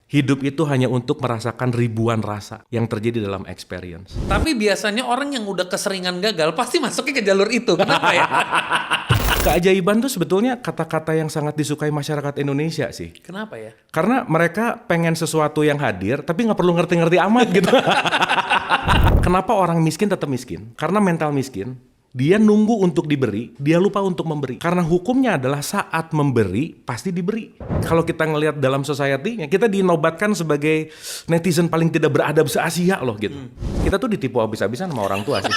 Hidup itu hanya untuk merasakan ribuan rasa yang terjadi dalam experience. Tapi biasanya orang yang udah keseringan gagal pasti masuknya ke jalur itu. Kenapa ya? Keajaiban tuh sebetulnya kata-kata yang sangat disukai masyarakat Indonesia sih. Kenapa ya? Karena mereka pengen sesuatu yang hadir, tapi nggak perlu ngerti-ngerti amat gitu. Kenapa orang miskin tetap miskin? Karena mental miskin. Dia nunggu untuk diberi, dia lupa untuk memberi. Karena hukumnya adalah saat memberi, pasti diberi. Kalau kita ngelihat dalam society-nya, kita dinobatkan sebagai netizen paling tidak beradab se-Asia loh gitu. Kita tuh ditipu habis-habisan sama orang tua sih.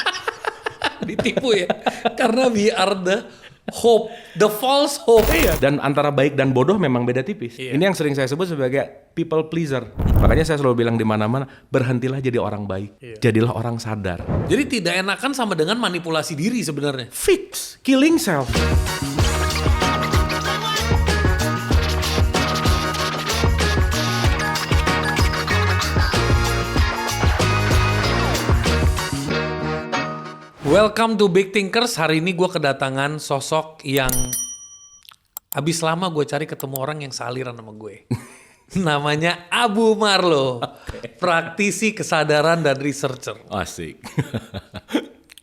Ditipu ya? Karena we are the hope, the false hope. Iya. Dan antara baik dan bodoh memang beda tipis. Iya. Ini yang sering saya sebut sebagai people pleaser. Makanya saya selalu bilang di mana-mana, berhentilah jadi orang baik. Iya. Jadilah orang sadar. Jadi tidak enakan sama dengan manipulasi diri sebenarnya. Fix, killing self. Welcome to Big Thinkers. Hari ini gue kedatangan sosok yang abis lama gue cari ketemu orang yang sealiran sama gue. Namanya Abu Marlo, praktisi kesadaran dan researcher. Asik.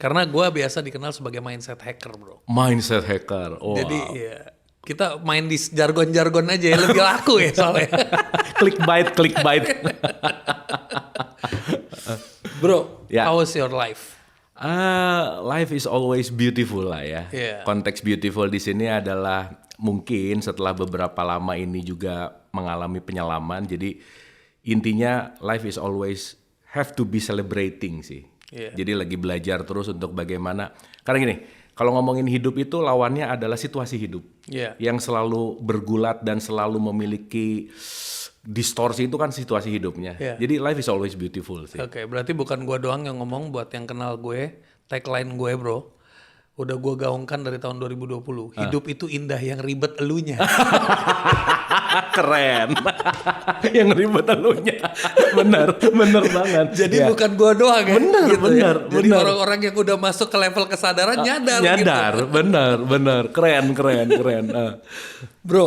Karena gue biasa dikenal sebagai mindset hacker, bro. Mindset hacker. Wow. Jadi ya kita main di jargon-jargon aja ya, lebih laku ya soalnya. Clickbait. Bro, Ya. how was your life? Life is always beautiful lah ya. Yeah. Konteks beautiful di sini adalah mungkin setelah beberapa lama ini juga mengalami penyelaman. Jadi intinya life is always have to be celebrating sih. Yeah. Jadi lagi belajar terus untuk bagaimana. Karena gini, kalau ngomongin hidup itu lawannya adalah situasi hidup. Yeah. Yang selalu bergulat dan selalu memiliki distorsi itu kan situasi hidupnya. Yeah. Jadi life is always beautiful sih. Oke, berarti bukan gue doang yang ngomong. Buat yang kenal gue, tagline gue bro, udah gue gaungkan dari tahun 2020. Hidup itu indah, yang ribet elunya. Keren. Yang ribet elunya. Bener banget. Jadi Ya. bukan gue doang ya. Bener. Jadi orang-orang yang udah masuk ke level kesadaran nyadar. Nyadar, Gitu. bener. Keren. Bro,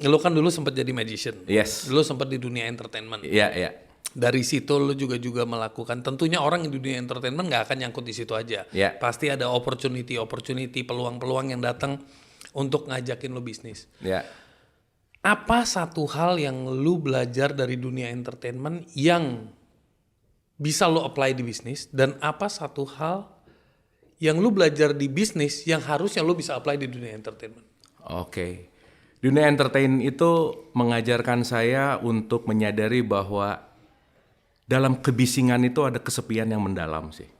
lu kan dulu sempat jadi magician. Yes. Dulu sempat di dunia entertainment. Iya. Dari situ lu juga melakukan. Tentunya orang di dunia entertainment nggak akan nyangkut di situ aja. Iya. Pasti ada opportunity, peluang-peluang yang datang untuk ngajakin lu bisnis. Ya. Apa satu hal yang lu belajar dari dunia entertainment yang bisa lu apply di bisnis, dan apa satu hal yang lu belajar di bisnis yang harusnya lu bisa apply di dunia entertainment? Oke. Dunia entertain itu mengajarkan saya untuk menyadari bahwa dalam kebisingan itu ada kesepian yang mendalam sih.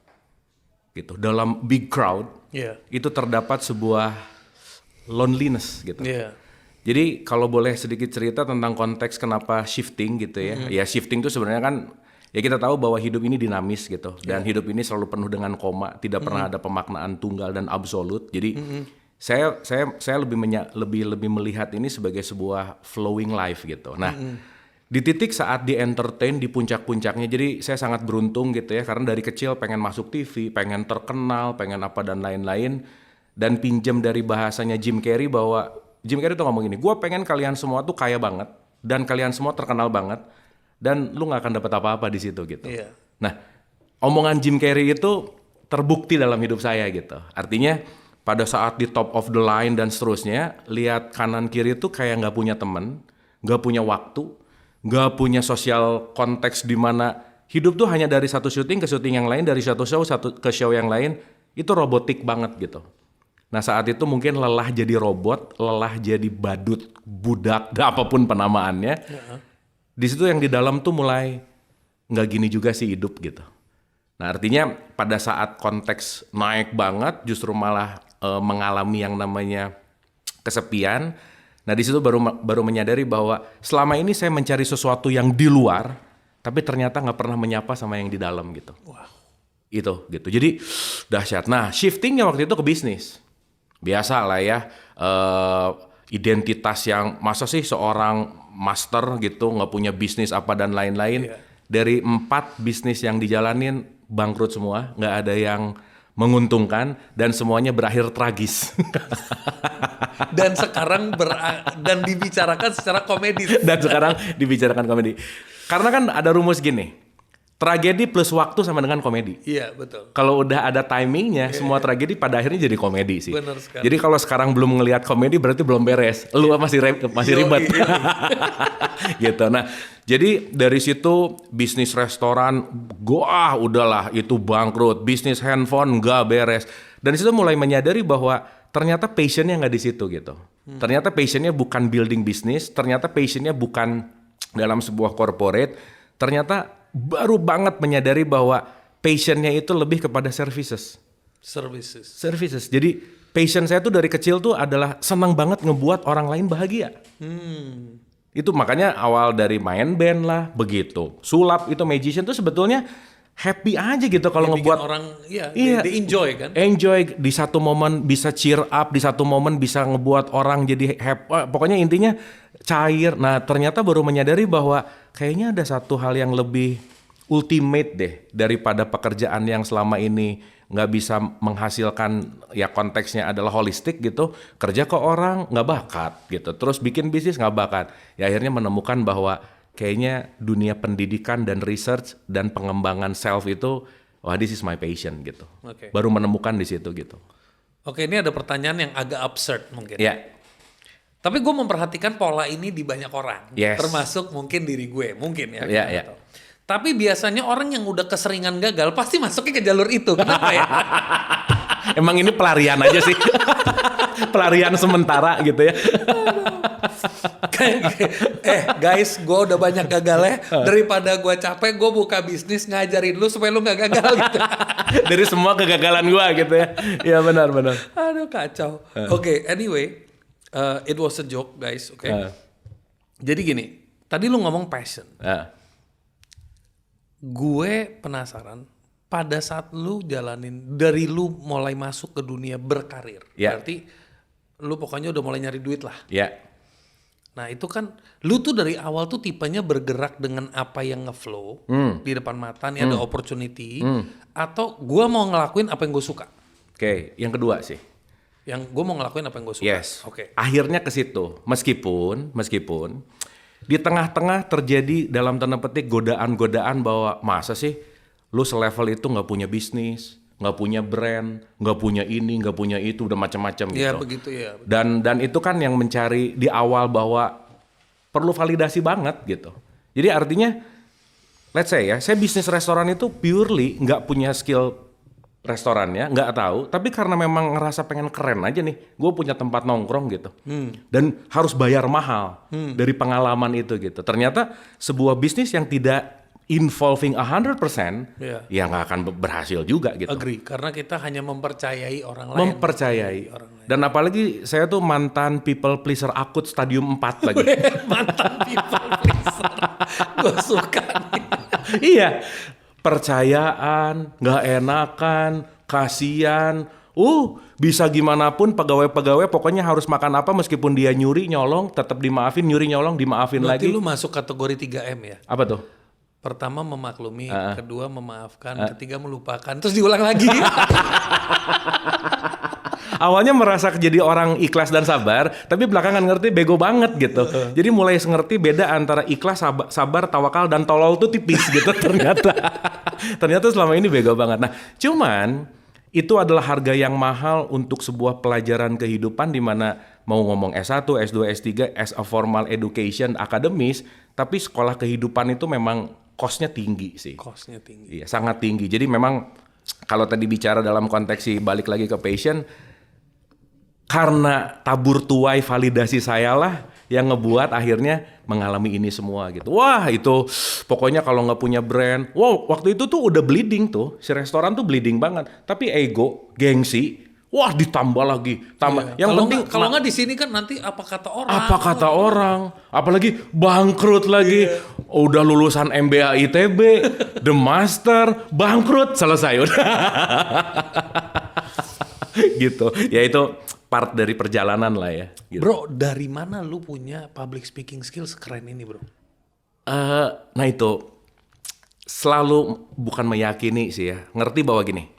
Gitu. Dalam big crowd Iya. itu terdapat sebuah loneliness gitu. Iya. Jadi kalau boleh sedikit cerita tentang konteks kenapa shifting gitu ya. Ya shifting itu sebenarnya kan ya kita tahu bahwa hidup ini dinamis gitu. Dan hidup ini selalu penuh dengan koma, tidak pernah ada pemaknaan tunggal dan absolut. Jadi saya lebih melihat ini sebagai sebuah flowing life gitu. Nah, di titik saat di entertain di puncak-puncaknya, jadi saya sangat beruntung gitu ya, karena dari kecil pengen masuk TV, pengen terkenal, pengen apa dan lain-lain, dan pinjam dari bahasanya Jim Carrey bahwa Jim Carrey tuh ngomong gini, gue pengen kalian semua tuh kaya banget dan kalian semua terkenal banget dan lu nggak akan dapat apa-apa di situ gitu. Iya. Nah, omongan Jim Carrey itu terbukti dalam hidup saya gitu. Artinya pada saat di top of the line dan seterusnya, lihat kanan kiri tuh kayak nggak punya teman, nggak punya waktu, nggak punya sosial konteks di mana hidup tuh hanya dari satu syuting ke syuting yang lain, dari satu show ke show yang lain, itu robotik banget gitu. Nah saat itu mungkin lelah jadi robot, lelah jadi badut, budak, apapun penamaannya. Di situ yang di dalam tuh mulai nggak gini juga sih hidup gitu. Nah artinya pada saat konteks naik banget justru malah mengalami yang namanya kesepian. Nah di situ baru menyadari bahwa selama ini saya mencari sesuatu yang di luar, tapi ternyata nggak pernah menyapa sama yang di dalam gitu. Wow. Itu gitu. Jadi dahsyat. Nah shiftingnya waktu itu ke bisnis. Biasa lah ya, identitas yang masa sih seorang master gitu nggak punya bisnis apa dan lain-lain. Iya. Dari 4 bisnis yang dijalanin bangkrut semua, nggak ada yang menguntungkan, dan semuanya berakhir tragis. Dan sekarang dan dibicarakan secara komedi. Dan sekarang dibicarakan komedi. Karena kan ada rumus gini, tragedi plus waktu sama dengan komedi. Iya, betul. Kalau udah ada timingnya, semua tragedi pada akhirnya jadi komedi sih. Benar sekali. Jadi kalau sekarang belum ngelihat komedi berarti belum beres. Lu masih ribet. Gitu. Nah, jadi dari situ bisnis restoran, udahlah itu bangkrut. Bisnis handphone nggak beres. Dan di situ mulai menyadari bahwa ternyata passionnya nggak di situ gitu. Ternyata passionnya bukan building bisnis. Ternyata passionnya bukan dalam sebuah corporate. Ternyata baru banget menyadari bahwa passionnya itu lebih kepada services. Jadi passion saya tuh dari kecil tuh adalah senang banget ngebuat orang lain bahagia. Itu makanya awal dari main band lah, begitu. Sulap itu magician tuh sebetulnya happy aja gitu kalau ngebuat orang they enjoy kan. Enjoy di satu momen bisa cheer up, di satu momen bisa ngebuat orang jadi happy. Pokoknya intinya cair. Nah, ternyata baru menyadari bahwa kayaknya ada satu hal yang lebih ultimate deh daripada pekerjaan yang selama ini nggak bisa menghasilkan, ya konteksnya adalah holistik gitu, kerja ke orang nggak bakat gitu, terus bikin bisnis nggak bakat. Ya akhirnya menemukan bahwa kayaknya dunia pendidikan dan research dan pengembangan self itu, wah this is my passion gitu. Baru menemukan di situ gitu. Oke, ini ada pertanyaan yang agak absurd mungkin. Ya. Tapi gue memperhatikan pola ini di banyak orang, termasuk mungkin diri gue, mungkin ya. Ya. Tapi biasanya orang yang udah keseringan gagal pasti masuknya ke jalur itu. Kenapa ya? Emang ini pelarian aja sih. Pelarian sementara gitu ya. Guys, gue udah banyak gagal ya. Daripada gue capek, gue buka bisnis ngajarin lu supaya lu gak gagal gitu. Dari semua kegagalan gue gitu ya. Iya benar. Aduh kacau. Oke, anyway. It was a joke guys, oke. Jadi gini, tadi lu ngomong passion. Gue penasaran, pada saat lu jalanin, dari lu mulai masuk ke dunia berkarir, berarti lu pokoknya udah mulai nyari duit lah. Nah itu kan, lu tuh dari awal tuh tipenya bergerak dengan apa yang ngeflow di depan mata, nih ada opportunity, atau gue mau ngelakuin apa yang gue suka. Oke, yang kedua sih. Yang gue mau ngelakuin apa yang gue suka. Yes. Akhirnya ke situ. Meskipun di tengah-tengah terjadi dalam tanda petik godaan-godaan bahwa masa sih lu selevel itu nggak punya bisnis, nggak punya brand, nggak punya ini, nggak punya itu, udah macam-macam gitu. Iya begitu ya. Dan itu kan yang mencari di awal bahwa perlu validasi banget gitu. Jadi artinya, let's say ya, saya bisnis restoran itu purely nggak punya skill restorannya, nggak tahu, tapi karena memang ngerasa pengen keren aja nih, gue punya tempat nongkrong gitu, dan harus bayar mahal dari pengalaman itu gitu. Ternyata sebuah bisnis yang tidak involving 100%, ya nggak akan berhasil juga gitu. Agree, karena kita hanya mempercayai orang lain. Dan apalagi saya tuh mantan people pleaser akut stadium 4 lagi. Mantan people pleaser, gue suka nih. Iya. Percayaan, nggak enakan, kasihan. Bisa gimana pun pegawai-pegawai pokoknya harus makan apa meskipun dia nyuri, nyolong, tetap dimaafin, nyuri, nyolong, dimaafin. Berarti lagi. Lu masuk kategori 3M ya? Apa tuh? Pertama memaklumi, kedua memaafkan, ketiga melupakan, terus diulang lagi. Awalnya merasa jadi orang ikhlas dan sabar, tapi belakangan ngerti bego banget gitu. Jadi mulai ngerti beda antara ikhlas, sabar, tawakal, dan tolol tuh tipis gitu ternyata. Ternyata selama ini bego banget. Nah, cuman itu adalah harga yang mahal untuk sebuah pelajaran kehidupan di mana mau ngomong S1, S2, S3, as a formal education, akademis, tapi sekolah kehidupan itu memang cost-nya tinggi sih. Cost-nya tinggi. Iya, sangat tinggi. Jadi memang kalau tadi bicara dalam konteks balik lagi ke passion, karena tabur tuai validasi saya lah yang ngebuat akhirnya mengalami ini semua gitu. Wah itu pokoknya kalau nggak punya brand, waktu itu tuh udah bleeding tuh, si restoran tuh bleeding banget. Tapi ego, gengsi, wah ditambah lagi, tambah. Yang penting kalau nggak di sini kan nanti apa kata orang? Apa kata orang? Apalagi bangkrut lagi. Udah lulusan MBA ITB, The Master, bangkrut, selesai udah. Gitu. Ya itu part dari perjalanan lah ya. Gitu. Bro, dari mana lu punya public speaking skills sekeren ini, bro? Nah itu selalu bukan meyakini sih ya. Ngerti bahwa gini,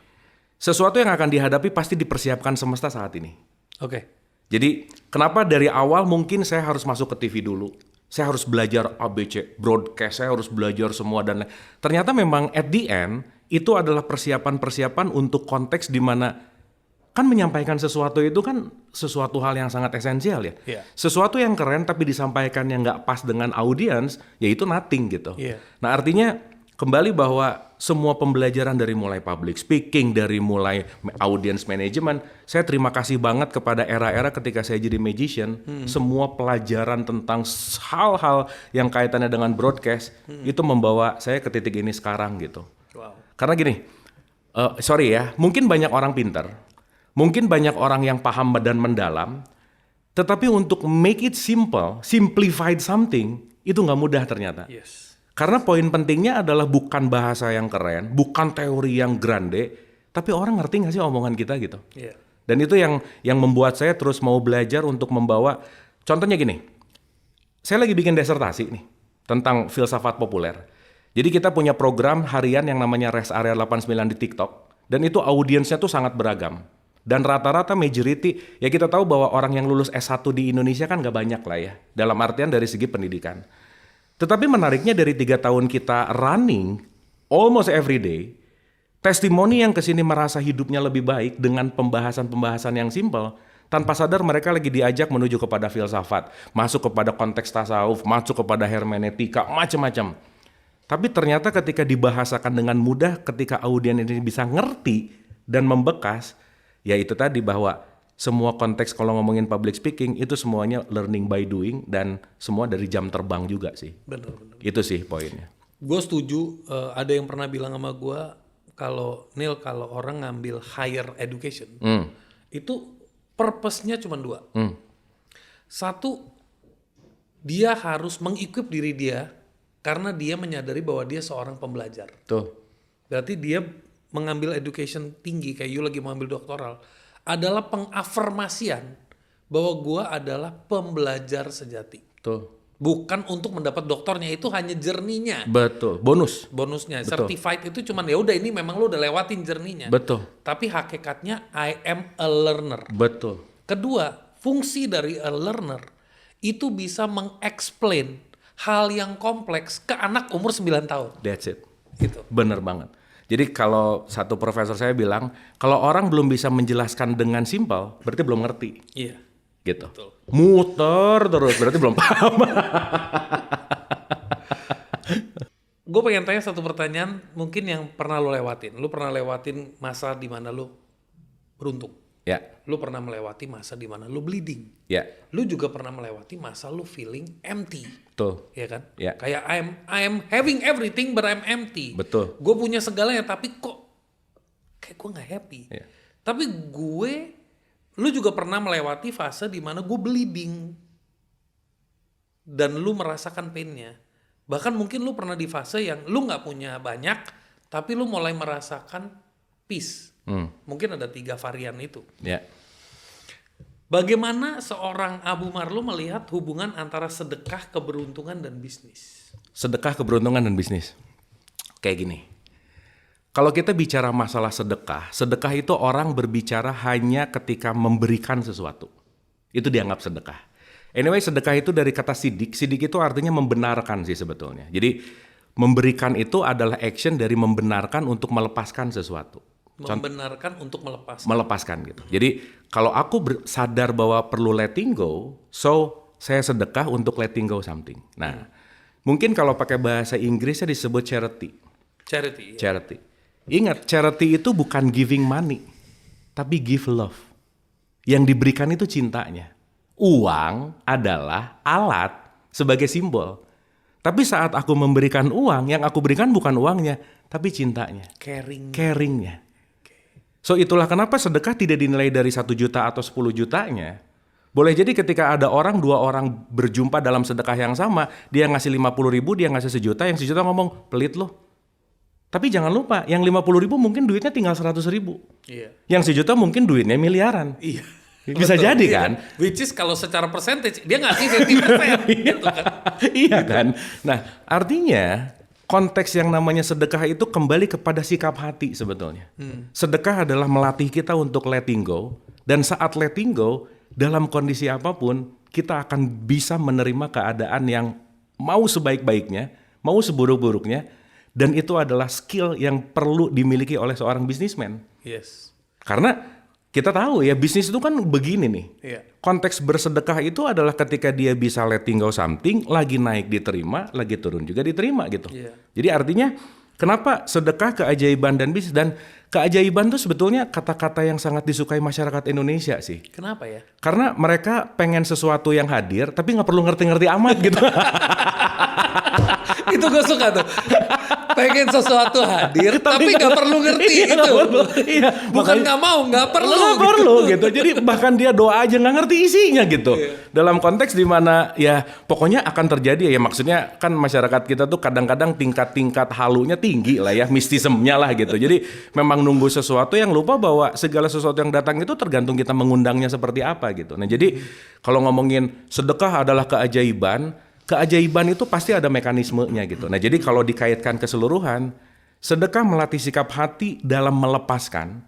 sesuatu yang akan dihadapi pasti dipersiapkan semesta saat ini. Oke. Jadi kenapa dari awal mungkin saya harus masuk ke TV dulu. Saya harus belajar ABC, broadcast, saya harus belajar semua dan ternyata memang at the end itu adalah persiapan-persiapan untuk konteks di mana kan menyampaikan sesuatu itu kan sesuatu hal yang sangat esensial ya. Iya. Sesuatu yang keren tapi disampaikan yang nggak pas dengan audiens, ya itu nothing gitu. Iya. Nah artinya kembali bahwa semua pembelajaran dari mulai public speaking, dari mulai audience management, saya terima kasih banget kepada era-era ketika saya jadi magician, semua pelajaran tentang hal-hal yang kaitannya dengan broadcast, itu membawa saya ke titik ini sekarang gitu. Wow. Karena gini, sorry ya, mungkin banyak orang pintar, mungkin banyak orang yang paham dan mendalam, tetapi untuk make it simple, simplified something, itu nggak mudah ternyata. Yes. Karena poin pentingnya adalah bukan bahasa yang keren, bukan teori yang grande, tapi orang ngerti nggak sih omongan kita gitu. Iya. Dan itu yang membuat saya terus mau belajar untuk membawa, contohnya gini, saya lagi bikin disertasi nih tentang filsafat populer. Jadi kita punya program harian yang namanya Rest Area 89 di TikTok, dan itu audiensnya tuh sangat beragam. Dan rata-rata majority, ya kita tahu bahwa orang yang lulus S1 di Indonesia kan nggak banyak lah ya, dalam artian dari segi pendidikan. Tetapi menariknya dari 3 tahun kita running, almost every day, testimoni yang kesini merasa hidupnya lebih baik dengan pembahasan-pembahasan yang simpel, tanpa sadar mereka lagi diajak menuju kepada filsafat, masuk kepada konteks tasawuf, masuk kepada hermeneutika, macam-macam. Tapi ternyata ketika dibahasakan dengan mudah, ketika audien ini bisa ngerti dan membekas, ya itu tadi bahwa semua konteks kalau ngomongin public speaking itu semuanya learning by doing dan semua dari jam terbang juga sih. Bener. Itu sih poinnya. Gue setuju. Ada yang pernah bilang sama gue kalau orang ngambil higher education itu purpose-nya cuma 2. Satu, dia harus mengequip diri dia karena dia menyadari bahwa dia seorang pembelajar. Tuh. Berarti dia mengambil education tinggi kayak you lagi mengambil doktoral adalah pengafirmasian bahwa gua adalah pembelajar sejati. Tuh. Bukan untuk mendapat doktornya, itu hanya journey-nya. Betul. Bonusnya. Betul. Certified itu cuman ya udah ini memang lu udah lewatin journey-nya. Betul. Tapi hakikatnya I am a learner. Betul. Kedua, fungsi dari a learner itu bisa mengexplain hal yang kompleks ke anak umur 9 tahun. That's it. Gitu. Bener banget. Jadi kalau satu profesor saya bilang, kalau orang belum bisa menjelaskan dengan simpel, berarti belum ngerti. Iya. Gitu. Betul. Muter terus, berarti belum paham. Gue pengen tanya satu pertanyaan mungkin yang pernah lo lewatin. Lo pernah lewatin masa di mana lo beruntung. Ya, Lo pernah melewati masa di mana lo bleeding. ya, Lo juga pernah melewati masa lo feeling empty. betul. Ya kan? Ya. Kayak I am having everything but I'm empty. Betul. Gue punya segalanya tapi kok kayak gue nggak happy. Ya. Tapi lu juga pernah melewati fase di mana gue bleeding dan lu merasakan painnya. Bahkan mungkin lu pernah di fase yang lu nggak punya banyak tapi lu mulai merasakan peace. Mungkin ada 3 varian itu. Ya. Bagaimana seorang Abu Marlo melihat hubungan antara sedekah, keberuntungan, dan bisnis? Sedekah, keberuntungan, dan bisnis. Kayak gini. Kalau kita bicara masalah sedekah, sedekah itu orang berbicara hanya ketika memberikan sesuatu. Itu dianggap sedekah. Anyway, sedekah itu dari kata sidik. Sidik itu artinya membenarkan sih sebetulnya. Jadi memberikan itu adalah action dari membenarkan untuk melepaskan sesuatu. Membenarkan untuk Melepaskan gitu. Jadi kalau aku sadar bahwa perlu letting go, so saya sedekah untuk letting go something. Nah, mungkin kalau pakai bahasa Inggrisnya disebut charity. Charity. Charity. Ingat, charity itu bukan giving money, tapi give love. Yang diberikan itu cintanya. Uang adalah alat sebagai simbol. Tapi saat aku memberikan uang, yang aku berikan bukan uangnya, tapi cintanya. Caringnya. So itulah kenapa sedekah tidak dinilai dari 1 juta atau 10 jutanya. Boleh jadi ketika ada 2 orang berjumpa dalam sedekah yang sama, dia ngasih 50.000, dia ngasih 1 juta, yang 1 juta ngomong, pelit loh. Tapi jangan lupa, yang 50.000 mungkin duitnya tinggal 100.000. Iya. Yang 1 juta mungkin duitnya miliaran. Iya. Bisa Betul, jadi iya. kan? Which is kalau secara percentage, dia ngasih 50%. gitu kan. Iya kan? Nah, artinya konteks yang namanya sedekah itu kembali kepada sikap hati sebetulnya. Sedekah adalah melatih kita untuk letting go, dan saat letting go, dalam kondisi apapun, kita akan bisa menerima keadaan yang mau sebaik-baiknya, mau seburuk-buruknya, dan itu adalah skill yang perlu dimiliki oleh seorang bisnismen. Yes. Karena kita tahu ya, bisnis itu kan begini nih. Iya. Konteks bersedekah itu adalah ketika dia bisa letting go something, lagi naik diterima, lagi turun juga diterima gitu. Iya. Jadi artinya kenapa sedekah, keajaiban dan bisnis, dan keajaiban itu sebetulnya kata-kata yang sangat disukai masyarakat Indonesia sih. Kenapa ya? Karena mereka pengen sesuatu yang hadir tapi nggak perlu ngerti-ngerti amat gitu. Itu gue suka tuh. Pengen sesuatu hadir tapi nggak perlu ngerti Iya, gitu. nggak perlu. Iya, Bukan nggak mau, nggak perlu. Nggak perlu gitu. Jadi bahkan dia doa aja nggak ngerti isinya gitu. Dalam konteks di mana ya pokoknya akan terjadi ya, maksudnya kan masyarakat kita tuh kadang-kadang tingkat-tingkat halunya tinggi lah ya, mistismenya lah gitu. Jadi memang nunggu sesuatu yang lupa bahwa segala sesuatu yang datang itu tergantung kita mengundangnya seperti apa gitu. Nah jadi kalau ngomongin sedekah adalah keajaiban, keajaiban itu pasti ada mekanismenya gitu. Nah jadi kalau dikaitkan keseluruhan, sedekah melatih sikap hati dalam melepaskan.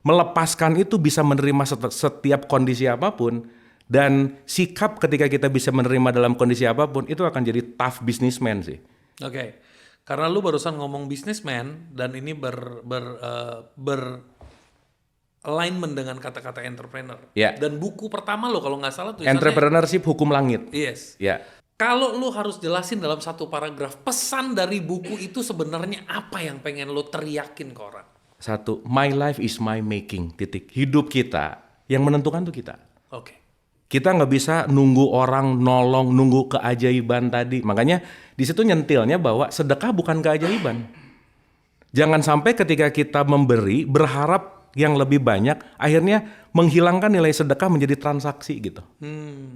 Melepaskan itu bisa menerima setiap kondisi apapun, dan sikap ketika kita bisa menerima dalam kondisi apapun itu akan jadi tough businessman sih. Oke. Karena lu barusan ngomong businessman dan ini alignment dengan kata-kata entrepreneur. Ya. Dan buku pertama lo kalau nggak salah tulisannya Entrepreneurship Hukum Langit. Yes. Ya. Kalau lu harus jelasin dalam satu paragraf pesan dari buku itu sebenarnya apa yang pengen lu teriakin ke orang? Satu, my life is my making. Titik. Hidup kita yang menentukan tuh kita. Oke. Kita nggak bisa nunggu orang nolong, nunggu keajaiban tadi. Makanya di situ nyentilnya bahwa sedekah bukan keajaiban. Jangan sampai ketika kita memberi berharap yang lebih banyak, akhirnya menghilangkan nilai sedekah menjadi transaksi gitu.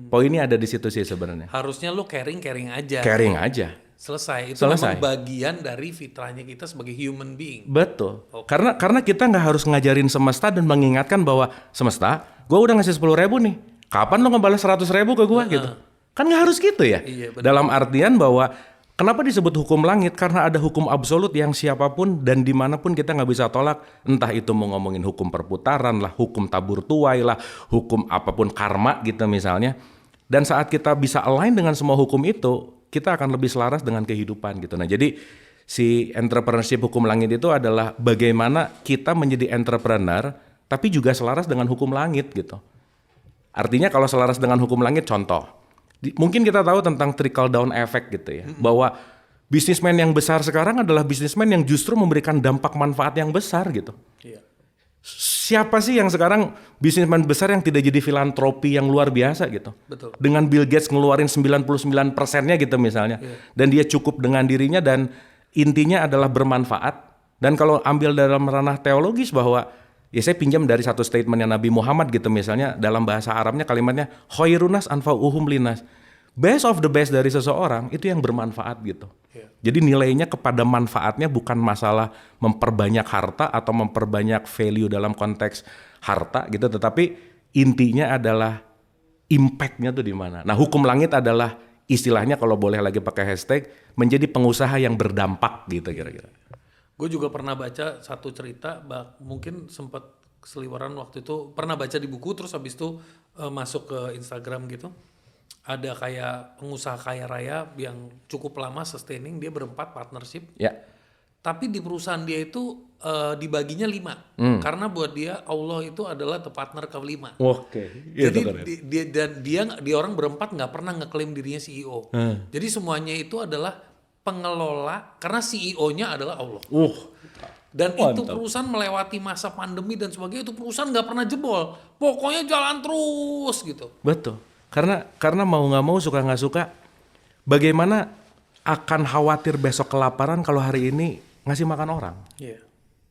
Poinnya ada di situ sih sebenarnya. Harusnya lu caring aja. Caring aja. Selesai. Itu Selesai. memang bagian dari fitrahnya kita sebagai human being. Betul. Karena kita nggak harus ngajarin semesta dan mengingatkan bahwa semesta, gue udah ngasih 10.000 nih. Kapan lo ngebalas 100.000 ke gue gitu? Kan nggak harus gitu ya. Iya, benar. Dalam artian bahwa kenapa disebut hukum langit? Karena ada hukum absolut yang siapapun dan dimanapun kita nggak bisa tolak. Entah itu mau ngomongin hukum perputaran lah, hukum tabur tuai lah, hukum apapun karma gitu misalnya. Dan saat kita bisa align dengan semua hukum itu, kita akan lebih selaras dengan kehidupan gitu. Nah jadi si entrepreneurship hukum langit itu adalah bagaimana kita menjadi entrepreneur tapi juga selaras dengan hukum langit gitu. Artinya kalau selaras dengan hukum langit, contoh, mungkin kita tahu tentang trickle down effect gitu ya, bahwa bisnismen yang besar sekarang adalah bisnismen yang justru memberikan dampak manfaat yang besar gitu. Iya. Siapa sih yang sekarang bisnismen besar yang tidak jadi filantropi yang luar biasa gitu? Betul. Dengan Bill Gates ngeluarin 99%-nya gitu misalnya, dan dia cukup dengan dirinya dan intinya adalah bermanfaat. Dan kalau ambil dalam ranah teologis bahwa ya saya pinjam dari satu statementnya Nabi Muhammad gitu misalnya, dalam bahasa Arabnya kalimatnya khairunas anfa'uhum linas. Best of the best dari seseorang itu yang bermanfaat gitu. Jadi nilainya kepada manfaatnya, bukan masalah memperbanyak harta atau memperbanyak value dalam konteks harta gitu, tetapi intinya adalah impact-nya tuh di mana. Nah, hukum langit adalah istilahnya kalau boleh lagi pakai hashtag menjadi pengusaha yang berdampak gitu kira-kira. Gue juga pernah baca satu cerita, mungkin sempat keseliweran waktu itu, pernah baca di buku terus habis itu masuk ke Instagram gitu. Ada kayak pengusaha kaya raya yang cukup lama sustaining, dia berempat partnership. Ya. Tapi di perusahaan dia itu dibaginya 5. Karena buat dia Allah itu adalah the partner ke-5. Oke. Jadi dia orang berempat nggak pernah ngeklaim dirinya CEO. Jadi semuanya itu adalah pengelola, karena CEO-nya adalah Allah. Dan mantap. itu perusahaan melewati masa pandemi dan sebagainya, itu perusahaan nggak pernah jebol. Pokoknya jalan terus gitu. Betul. Karena mau nggak mau, suka nggak suka, bagaimana akan khawatir besok kelaparan kalau hari ini ngasih makan orang. Yeah.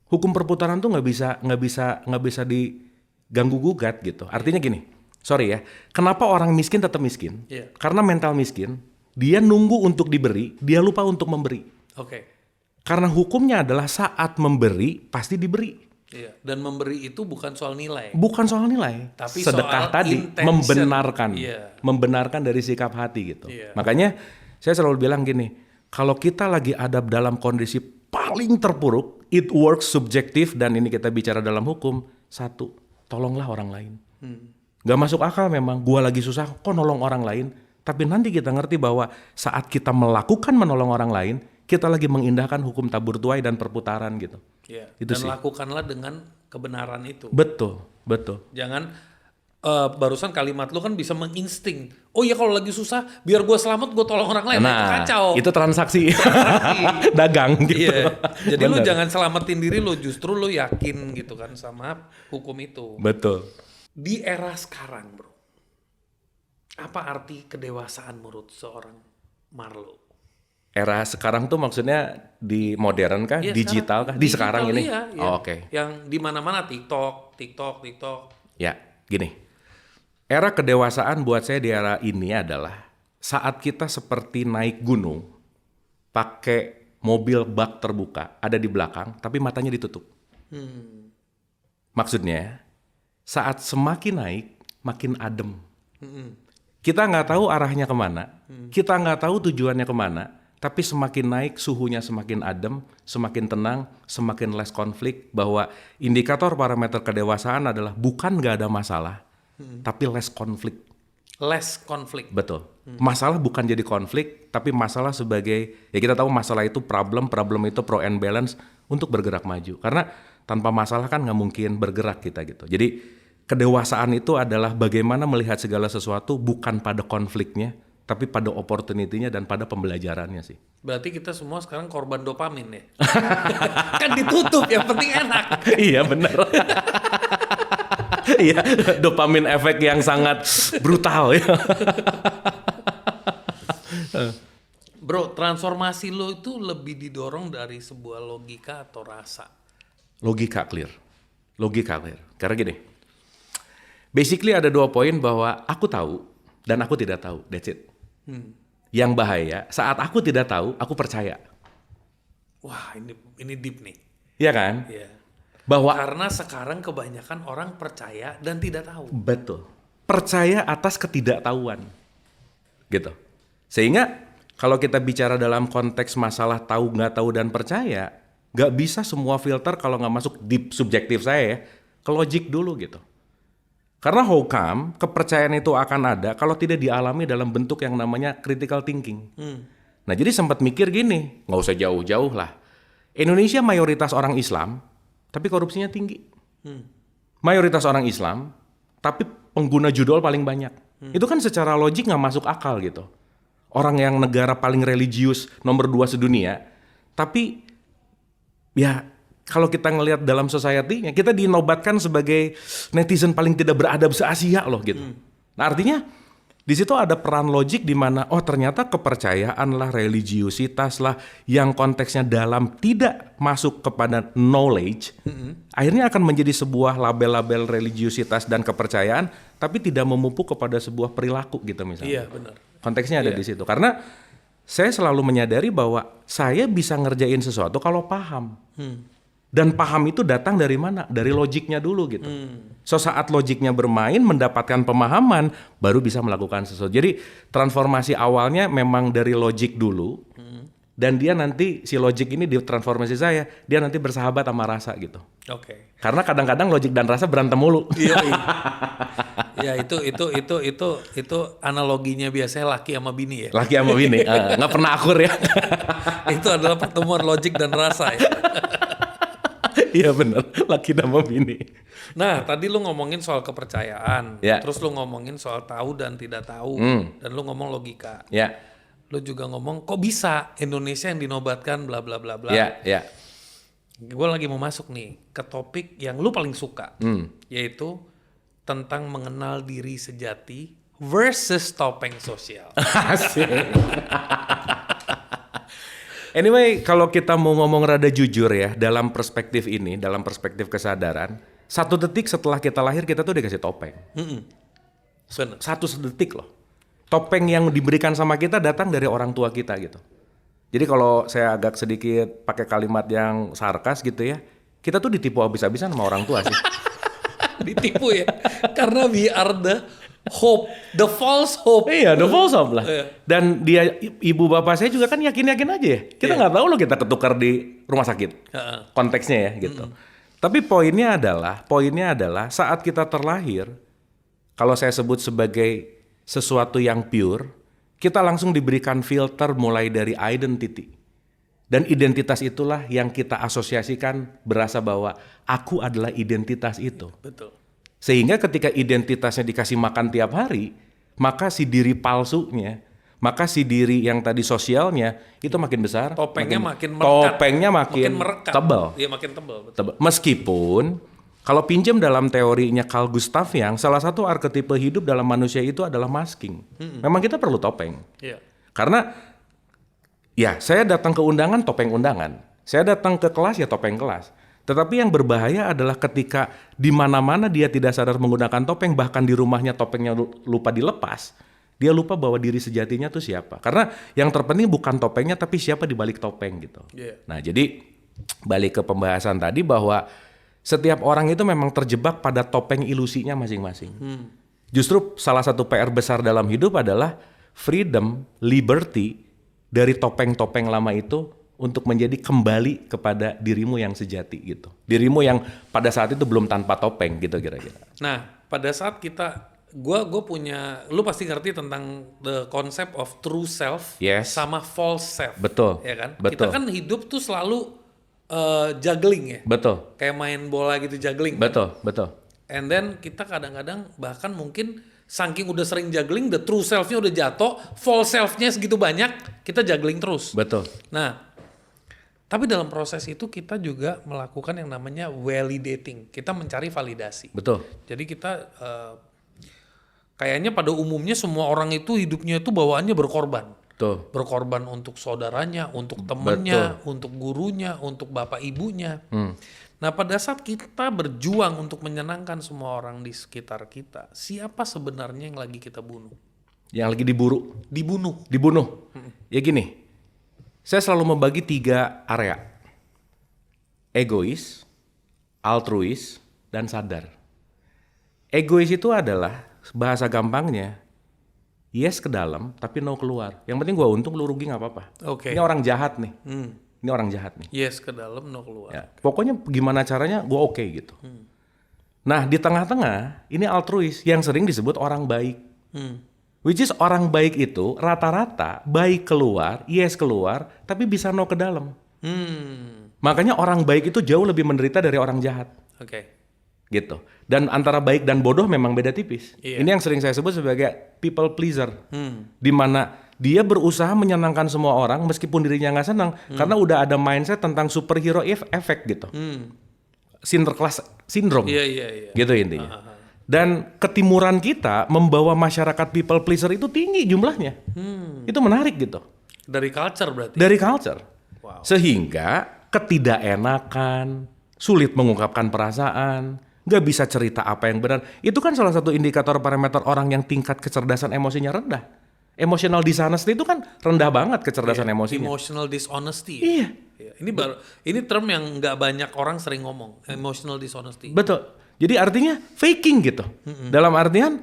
Hukum perputaran tuh nggak bisa diganggu gugat gitu. Artinya gini, sorry ya, kenapa orang miskin tetap miskin? Yeah. Karena mental miskin, dia nunggu untuk diberi, dia lupa untuk memberi. Oke. Karena hukumnya adalah saat memberi pasti diberi. Iya. Dan memberi itu bukan soal nilai. Bukan soal nilai, tapi sedekah soal tadi intention. membenarkan dari sikap hati gitu. Iya. Makanya saya selalu bilang gini, Kalau kita lagi ada dalam kondisi paling terpuruk, it works subjektif, dan ini kita bicara dalam hukum. Satu, tolonglah orang lain. Gak masuk akal memang, gua lagi susah, kok nolong orang lain. Tapi nanti kita ngerti bahwa saat kita melakukan menolong orang lain, kita lagi mengindahkan hukum tabur tuai dan perputaran gitu. Iya. Itu Dan sih. lakukanlah dengan kebenaran itu. Betul. Jangan barusan kalimat lu kan bisa menginsting. Oh ya kalau lagi susah, biar gue selamat gue tolong orang lain. Itu kacau. Itu transaksi. Dagang gitu. Iya. Jadi lu Bener. jangan selamatin diri lu, justru lu yakin gitu kan sama hukum itu. Betul. Di era sekarang, bro, apa arti kedewasaan menurut seorang Marlo? Era sekarang tuh maksudnya di modern kah? Iya, Digital kah? Di sekarang ini? Iya, iya. Oh, oke. Yang di mana-mana TikTok. Ya, gini. Era kedewasaan buat saya di era ini adalah saat kita seperti naik gunung, pakai mobil bak terbuka, ada di belakang, tapi matanya ditutup. Maksudnya, saat semakin naik, makin adem. Kita nggak tahu arahnya kemana, kita nggak tahu tujuannya kemana, tapi semakin naik suhunya semakin adem, semakin tenang, semakin less konflik, bahwa indikator parameter kedewasaan adalah bukan nggak ada masalah, tapi less konflik. Less konflik. Betul. Masalah bukan jadi konflik, tapi masalah sebagai, ya kita tahu masalah itu problem itu pro and balance untuk bergerak maju. Karena tanpa masalah kan nggak mungkin bergerak kita gitu. Jadi kedewasaan itu adalah bagaimana melihat segala sesuatu bukan pada konfliknya, tapi pada opportunity-nya dan pada pembelajarannya sih. Berarti kita semua sekarang korban dopamin ya? Kan ditutup, yang penting enak. Iya benar. Iya, dopamin efek yang sangat brutal ya. Bro, transformasi lo itu lebih didorong dari sebuah logika atau rasa? Logika clear. Karena gini, basically ada 2 poin bahwa aku tahu dan aku tidak tahu. That's it. Yang bahaya, saat aku tidak tahu, aku percaya. Wah, ini deep nih. Iya kan? Iya. Bahwa Karena sekarang kebanyakan orang percaya dan tidak tahu. betul. Percaya atas ketidaktahuan. Gitu. Sehingga kalau kita bicara dalam konteks masalah tahu, nggak tahu, dan percaya, nggak bisa semua filter kalau nggak masuk deep subjektif saya ya, ke logik dulu gitu. Karena how come kepercayaan itu akan ada kalau tidak dialami dalam bentuk yang namanya critical thinking. Nah jadi sempat mikir gini, nggak usah jauh-jauh lah. Indonesia mayoritas orang Islam, tapi korupsinya tinggi. Mayoritas orang Islam, tapi pengguna judol paling banyak. Itu kan secara logik nggak masuk akal gitu. Orang yang negara paling religius nomor 2 sedunia, tapi ya kalau kita ngelihat dalam society-nya, kita dinobatkan sebagai netizen paling tidak beradab se-Asia loh gitu. Nah artinya di situ ada peran logik di mana ternyata kepercayaan lah, religiusitas lah yang konteksnya dalam tidak masuk kepada knowledge, akhirnya akan menjadi sebuah label-label religiusitas dan kepercayaan, tapi tidak memupuk kepada sebuah perilaku gitu misalnya. Iya, benar. Konteksnya ada di situ. Karena saya selalu menyadari bahwa saya bisa ngerjain sesuatu kalau paham. Dan paham itu datang dari mana? Dari logiknya dulu gitu. So saat logiknya bermain, mendapatkan pemahaman, baru bisa melakukan sesuatu. Jadi transformasi awalnya memang dari logik dulu, dan dia nanti si logik ini di transformasi saya, dia nanti bersahabat sama rasa gitu. Oke. Karena kadang-kadang logik dan rasa berantem mulu. Iya. Ya itu analoginya biasanya laki sama bini ya. Laki sama bini, nggak pernah akur ya. Itu adalah pertemuan logik dan rasa ya. Iya benar, laki sama bini. Nah, tadi lu ngomongin soal kepercayaan, Ya. terus lu ngomongin soal tahu dan tidak tahu, dan lu ngomong logika. Ya, Lu juga ngomong kok bisa Indonesia yang dinobatkan bla bla bla bla. ya. Gue lagi mau masuk nih ke topik yang lu paling suka, yaitu tentang mengenal diri sejati versus topeng sosial. Asik. Anyway, kalau kita mau ngomong rada jujur ya, dalam perspektif ini, dalam perspektif kesadaran, 1 detik setelah kita lahir kita tuh dikasih topeng. Bener. 1 detik loh. Topeng yang diberikan sama kita datang dari orang tua kita gitu. Jadi kalau saya agak sedikit pakai kalimat yang sarkas gitu ya, kita tuh ditipu habis-habisan sama orang tua sih. Ditipu ya, karena we are the Hope, the false hope. Iya, the false hope lah. Iya. Dan dia, ibu bapak saya juga kan yakin-yakin aja ya. Kita nggak tahu loh kita ketukar di rumah sakit. Konteksnya ya gitu. Tapi poinnya adalah saat kita terlahir, kalau saya sebut sebagai sesuatu yang pure, kita langsung diberikan filter mulai dari identity. Dan identitas itulah yang kita asosiasikan berasa bahwa aku adalah identitas itu. Betul. Sehingga ketika identitasnya dikasih makan tiap hari, maka si diri palsunya, maka si diri yang tadi sosialnya itu makin besar. Topengnya makin merekat. Topengnya makin merekat. tebal. Iya, makin tebal. Betul. Tebal. Meskipun kalau pinjam dalam teorinya Carl Gustav Jung, salah satu arketipe hidup dalam manusia itu adalah masking. Memang kita perlu topeng. Iya. Karena ya saya datang ke undangan topeng undangan. Saya datang ke kelas ya topeng kelas. Tetapi yang berbahaya adalah ketika di mana-mana dia tidak sadar menggunakan topeng, bahkan di rumahnya topengnya lupa dilepas, dia lupa bahwa diri sejatinya tuh siapa. Karena yang terpenting bukan topengnya, tapi siapa di balik topeng gitu. Yeah. Nah jadi balik ke pembahasan tadi bahwa setiap orang itu memang terjebak pada topeng ilusinya masing-masing. Justru salah satu PR besar dalam hidup adalah freedom, liberty dari topeng-topeng lama itu untuk menjadi kembali kepada dirimu yang sejati gitu. Dirimu yang pada saat itu belum tanpa topeng gitu kira-kira. Nah, pada saat gue punya, lu pasti ngerti tentang the concept of true self Yes. sama false self. Betul. Ya kan? Betul. Kita kan hidup tuh selalu juggling ya. Betul. Kayak main bola gitu juggling. Betul, betul. And then kita kadang-kadang bahkan mungkin saking udah sering juggling, the true self-nya udah jatuh, false self-nya segitu banyak, kita juggling terus. Betul. Nah, tapi dalam proses itu kita juga melakukan yang namanya validating. Kita mencari validasi. Betul. Jadi kita kayaknya pada umumnya semua orang itu hidupnya itu bawaannya berkorban. Betul. Berkorban untuk saudaranya, untuk temennya, untuk gurunya, untuk bapak ibunya. Nah pada saat kita berjuang untuk menyenangkan semua orang di sekitar kita, siapa sebenarnya yang lagi kita bunuh? Yang lagi diburu. Dibunuh. Ya gini, saya selalu membagi 3 area. Egois, altruis, dan sadar. Egois itu adalah, bahasa gampangnya, yes ke dalam, tapi no keluar. Yang penting gua untung, lu rugi gak apa-apa. Oke. Ini orang jahat nih. Ini orang jahat nih. Yes ke dalam, no keluar. Ya, pokoknya gimana caranya gua oke gitu. Nah di tengah-tengah, ini altruis yang sering disebut orang baik. Which is orang baik itu rata-rata baik keluar, yes keluar, tapi bisa no ke dalam. Makanya orang baik itu jauh lebih menderita dari orang jahat. Oke. Gitu. Dan antara baik dan bodoh memang beda tipis. Iya. Ini yang sering saya sebut sebagai people pleaser. Di mana dia berusaha menyenangkan semua orang meskipun dirinya nggak senang. Karena udah ada mindset tentang superhero effect gitu. Sinterklas syndrome. Iya. Gitu intinya. Dan ketimuran kita membawa masyarakat people pleaser itu tinggi jumlahnya. Itu menarik gitu. Dari culture berarti? Dari culture. Wow. Sehingga ketidakenakan, sulit mengungkapkan perasaan, nggak bisa cerita apa yang benar. Itu kan salah satu indikator parameter orang yang tingkat kecerdasan emosinya rendah. Emotional dishonesty itu kan rendah banget kecerdasan emosinya. Emotional dishonesty. Iya. Iya. Ini term yang nggak banyak orang sering ngomong. Emotional dishonesty. Betul. Jadi artinya faking gitu. Dalam artian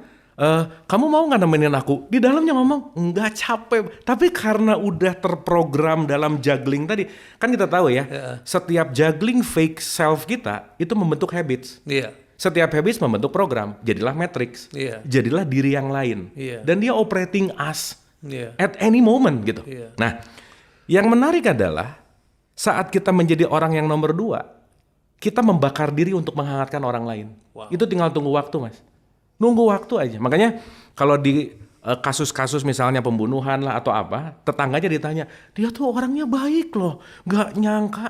kamu mau nggak nemenin aku? Di dalamnya ngomong nggak capek. Tapi karena udah terprogram dalam juggling tadi, kan kita tahu ya, setiap juggling fake self kita itu membentuk habits. Iya. Setiap habits membentuk program, jadilah matrix, Iya. jadilah diri yang lain. Iya. Dan dia operating us Iya. at any moment gitu. Iya. Nah, yang menarik adalah saat kita menjadi orang yang nomor 2, kita membakar diri untuk menghangatkan orang lain. Wow. Itu tinggal tunggu waktu, Mas. Nunggu waktu aja. Makanya kalau di kasus-kasus misalnya pembunuhan lah atau apa, tetangganya ditanya, dia tuh orangnya baik loh, nggak nyangka.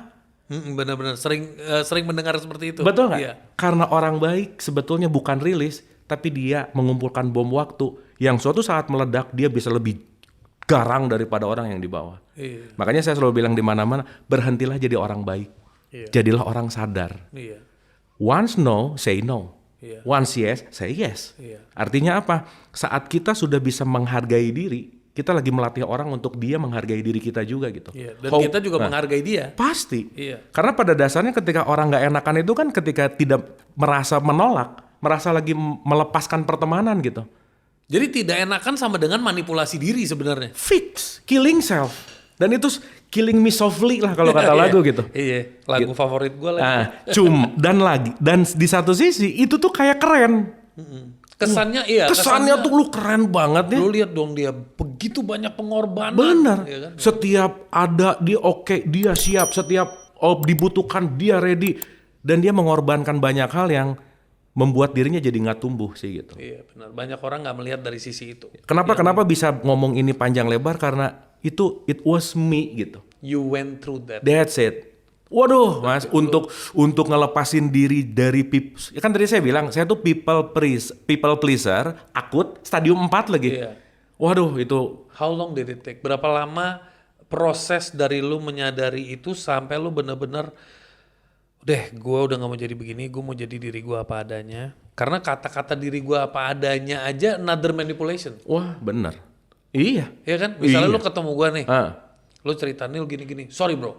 Benar-benar sering mendengar seperti itu. Betul nggak? Iya. Karena orang baik sebetulnya bukan rilis, tapi dia mengumpulkan bom waktu yang suatu saat meledak dia bisa lebih garang daripada orang yang di bawah. Iya. Makanya saya selalu bilang di mana-mana, berhentilah jadi orang baik. Iya. Jadilah orang sadar. Iya. Once no, say no. Iya. Once yes, say yes. Iya. Artinya apa? Saat kita sudah bisa menghargai diri, kita lagi melatih orang untuk dia menghargai diri kita juga gitu. Iya. Dan kita juga menghargai dia. Pasti. Iya. Karena pada dasarnya ketika orang nggak enakan itu kan ketika tidak merasa menolak, merasa lagi melepaskan pertemanan gitu. Jadi tidak enakan sama dengan manipulasi diri sebenarnya. Fix, killing self. Dan itu killing me softly lah kalau kata lagu gitu. Iya, lagu favorit gue lagi. Nah, dan di satu sisi itu tuh kayak keren. Kesannya iya. Kesannya tuh lu keren banget ya. Lu lihat dong dia begitu banyak pengorbanan. Bener. Ya kan? Setiap ada dia oke, dia siap. Setiap dibutuhkan dia ready. Dan dia mengorbankan banyak hal yang membuat dirinya jadi nggak tumbuh sih gitu. Iya benar. Banyak orang nggak melihat dari sisi itu. Kenapa bisa ngomong ini panjang lebar? Karena itu it was me gitu. You went through that. That's it. Waduh, Mas, untuk ngelepasin diri dari ya kan tadi saya bilang saya tuh people pleaser, akut, stadium 4 lagi. Iya. Waduh, itu How long did it take? Berapa lama proses dari lu menyadari itu sampai lu bener-bener gue udah gak mau jadi begini, gue mau jadi diri gue apa adanya. Karena kata-kata diri gue apa adanya aja another manipulation. wah, bener. Iya. Iya kan? Misalnya Iya. lu ketemu gue nih, lu cerita Nil gini-gini, sorry bro,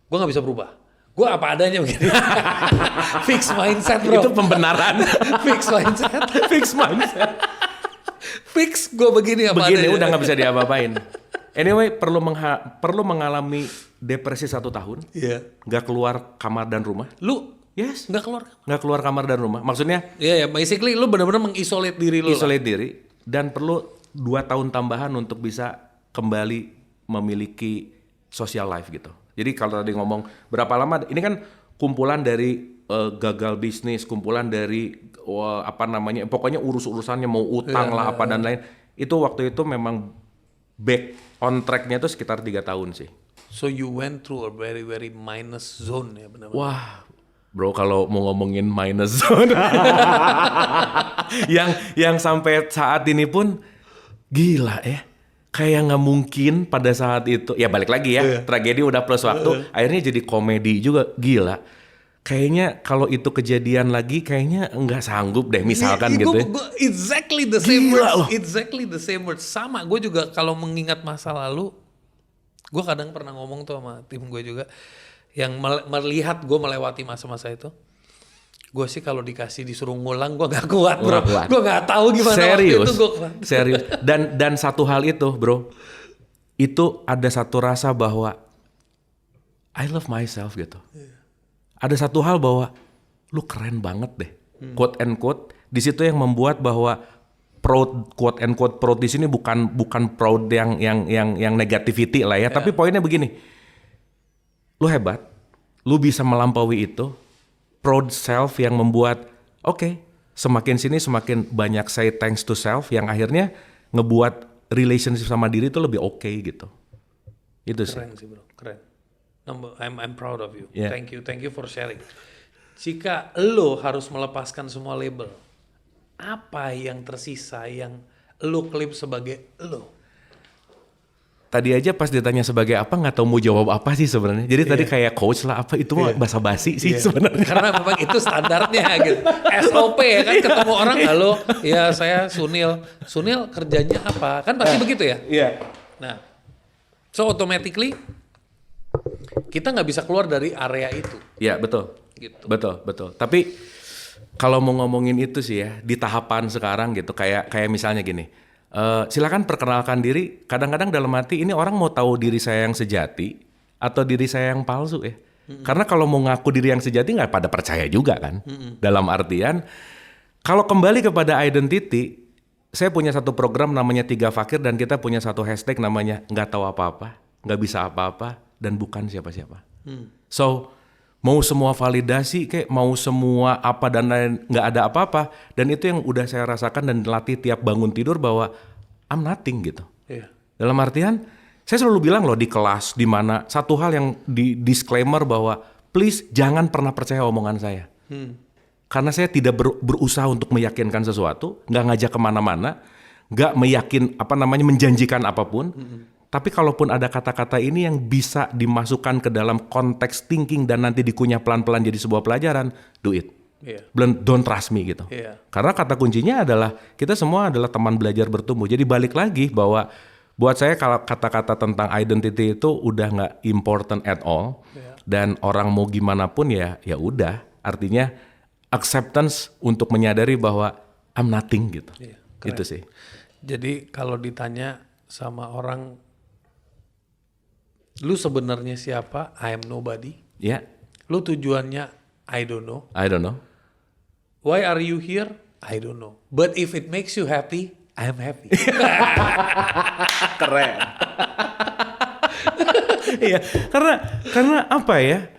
gue gak bisa berubah. Gue apa adanya begini. Fix mindset bro. Itu pembenaran. Fix mindset. Fix mindset. Fix gue begini apa Begini adanya. udah nggak bisa diapa-apain. Anyway, perlu mengalami depresi 1 tahun, Iya. nggak keluar kamar dan rumah. Lu Yes. nggak keluar. Nggak keluar kamar dan rumah. Maksudnya Iya ya, basically lu benar-benar mengisolate diri lu. isolate diri dan perlu 2 tahun tambahan untuk bisa kembali memiliki social life gitu. Jadi kalau tadi ngomong berapa lama, ini kan kumpulan dari gagal bisnis, kumpulan dari pokoknya urus-urusannya mau utang lah apa dan lain. Itu waktu itu memang back on track-nya itu sekitar 3 tahun sih. So you went through a very very minus zone ya benar-benar. Wah, bro, kalau mau ngomongin minus zone, yang sampai saat ini pun gila ya, kayak nggak mungkin pada saat itu. Ya balik lagi ya, tragedi udah plus waktu, akhirnya jadi komedi juga, gila. Kayaknya kalau itu kejadian lagi, kayaknya nggak sanggup deh, misalkan gitu. Ya. Exactly the same Gila words. loh. Exactly the same words. Sama, gue juga kalau mengingat masa lalu, gue kadang pernah ngomong tuh sama tim gue juga, yang melihat gue melewati masa-masa itu. Gue sih kalau disuruh ngulang, gue gak kuat bro. Gue gak tahu gimana Serius, waktu itu gue kuat. serius. Dan satu hal itu, bro, itu ada satu rasa bahwa I love myself gitu. Ada satu hal bahwa lu keren banget deh, quote and quote. Di situ yang membuat bahwa proud, quote and quote proud di sini bukan proud yang negativity lah ya. Tapi poinnya begini, lu hebat, lu bisa melampaui itu. Proud self yang membuat semakin sini semakin banyak say thanks to self yang akhirnya ngebuat relationship sama diri itu lebih oke gitu. Itu sih. Keren sih bro, keren. I'm proud of you. Yeah. Thank you for sharing. Jika lo harus melepaskan semua label, apa yang tersisa yang lo klaim sebagai lo? Tadi aja pas ditanya sebagai apa nggak tahu mau jawab apa sih sebenarnya. Jadi tadi kayak coach lah apa itu mah basa-basi sih sebenarnya. Karena memang itu standarnya gitu. SOP ya kan, ketemu orang, halo, ya saya Sunil. Sunil kerjanya apa? Kan pasti begitu ya? Iya. Nah, so automatically kita nggak bisa keluar dari area itu. Iya, betul. Gitu. Betul. Tapi kalau mau ngomongin itu sih ya, di tahapan sekarang gitu, kayak misalnya gini, silakan perkenalkan diri. Kadang-kadang dalam hati ini orang mau tahu diri saya yang sejati atau diri saya yang palsu ya. Karena kalau mau ngaku diri yang sejati nggak pada percaya juga kan. Dalam artian, kalau kembali kepada identity, saya punya satu program namanya 3 Fakir dan kita punya satu hashtag namanya nggak tahu apa-apa, nggak bisa apa-apa, dan bukan siapa-siapa. So, mau semua validasi kayak mau semua apa dan lain, nggak ada apa-apa, dan itu yang udah saya rasakan dan latih tiap bangun tidur bahwa I'm nothing gitu. Iya. Dalam artian saya selalu bilang loh di kelas di mana satu hal yang di disclaimer bahwa please jangan pernah percaya omongan saya. Karena saya tidak berusaha untuk meyakinkan sesuatu, nggak ngajak kemana-mana, nggak menjanjikan apapun. Tapi kalaupun ada kata-kata ini yang bisa dimasukkan ke dalam konteks thinking dan nanti dikunyah pelan-pelan jadi sebuah pelajaran, do it. Iya. Don't trust me gitu. Iya. Karena kata kuncinya adalah kita semua adalah teman belajar bertumbuh. Jadi balik lagi bahwa buat saya kalau kata-kata tentang identity itu udah nggak important at all. Iya. Dan orang mau gimana pun ya udah. Artinya acceptance untuk menyadari bahwa I'm nothing gitu. Iya. Itu sih. Jadi kalau ditanya sama orang, lu sebenarnya siapa? I am nobody. Ya, Lu tujuannya? I don't know. I don't know. Why are you here? I don't know. But if it makes you happy, I am happy. Keren. Iya, karena apa ya?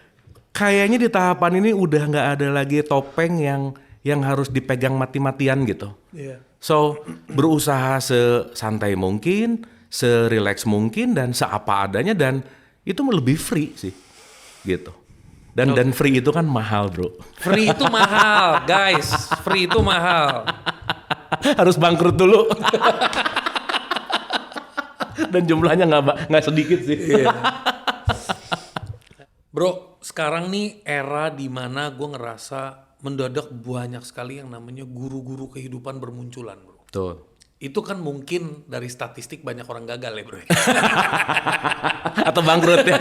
Kayaknya di tahapan ini udah nggak ada lagi topeng yang harus dipegang mati-matian gitu. Iya. So berusaha sesantai mungkin, serileks mungkin dan seapa adanya dan itu lebih free sih, gitu. Dan free itu kan mahal bro. Free itu mahal, guys. Free itu mahal. Harus bangkrut dulu. Dan jumlahnya nggak sedikit sih. Iya. Bro, sekarang nih era dimana gue ngerasa mendadak banyak sekali yang namanya guru-guru kehidupan bermunculan, bro. Tuh. Itu kan mungkin dari statistik banyak orang gagal ya, bro. Atau bangkrut ya.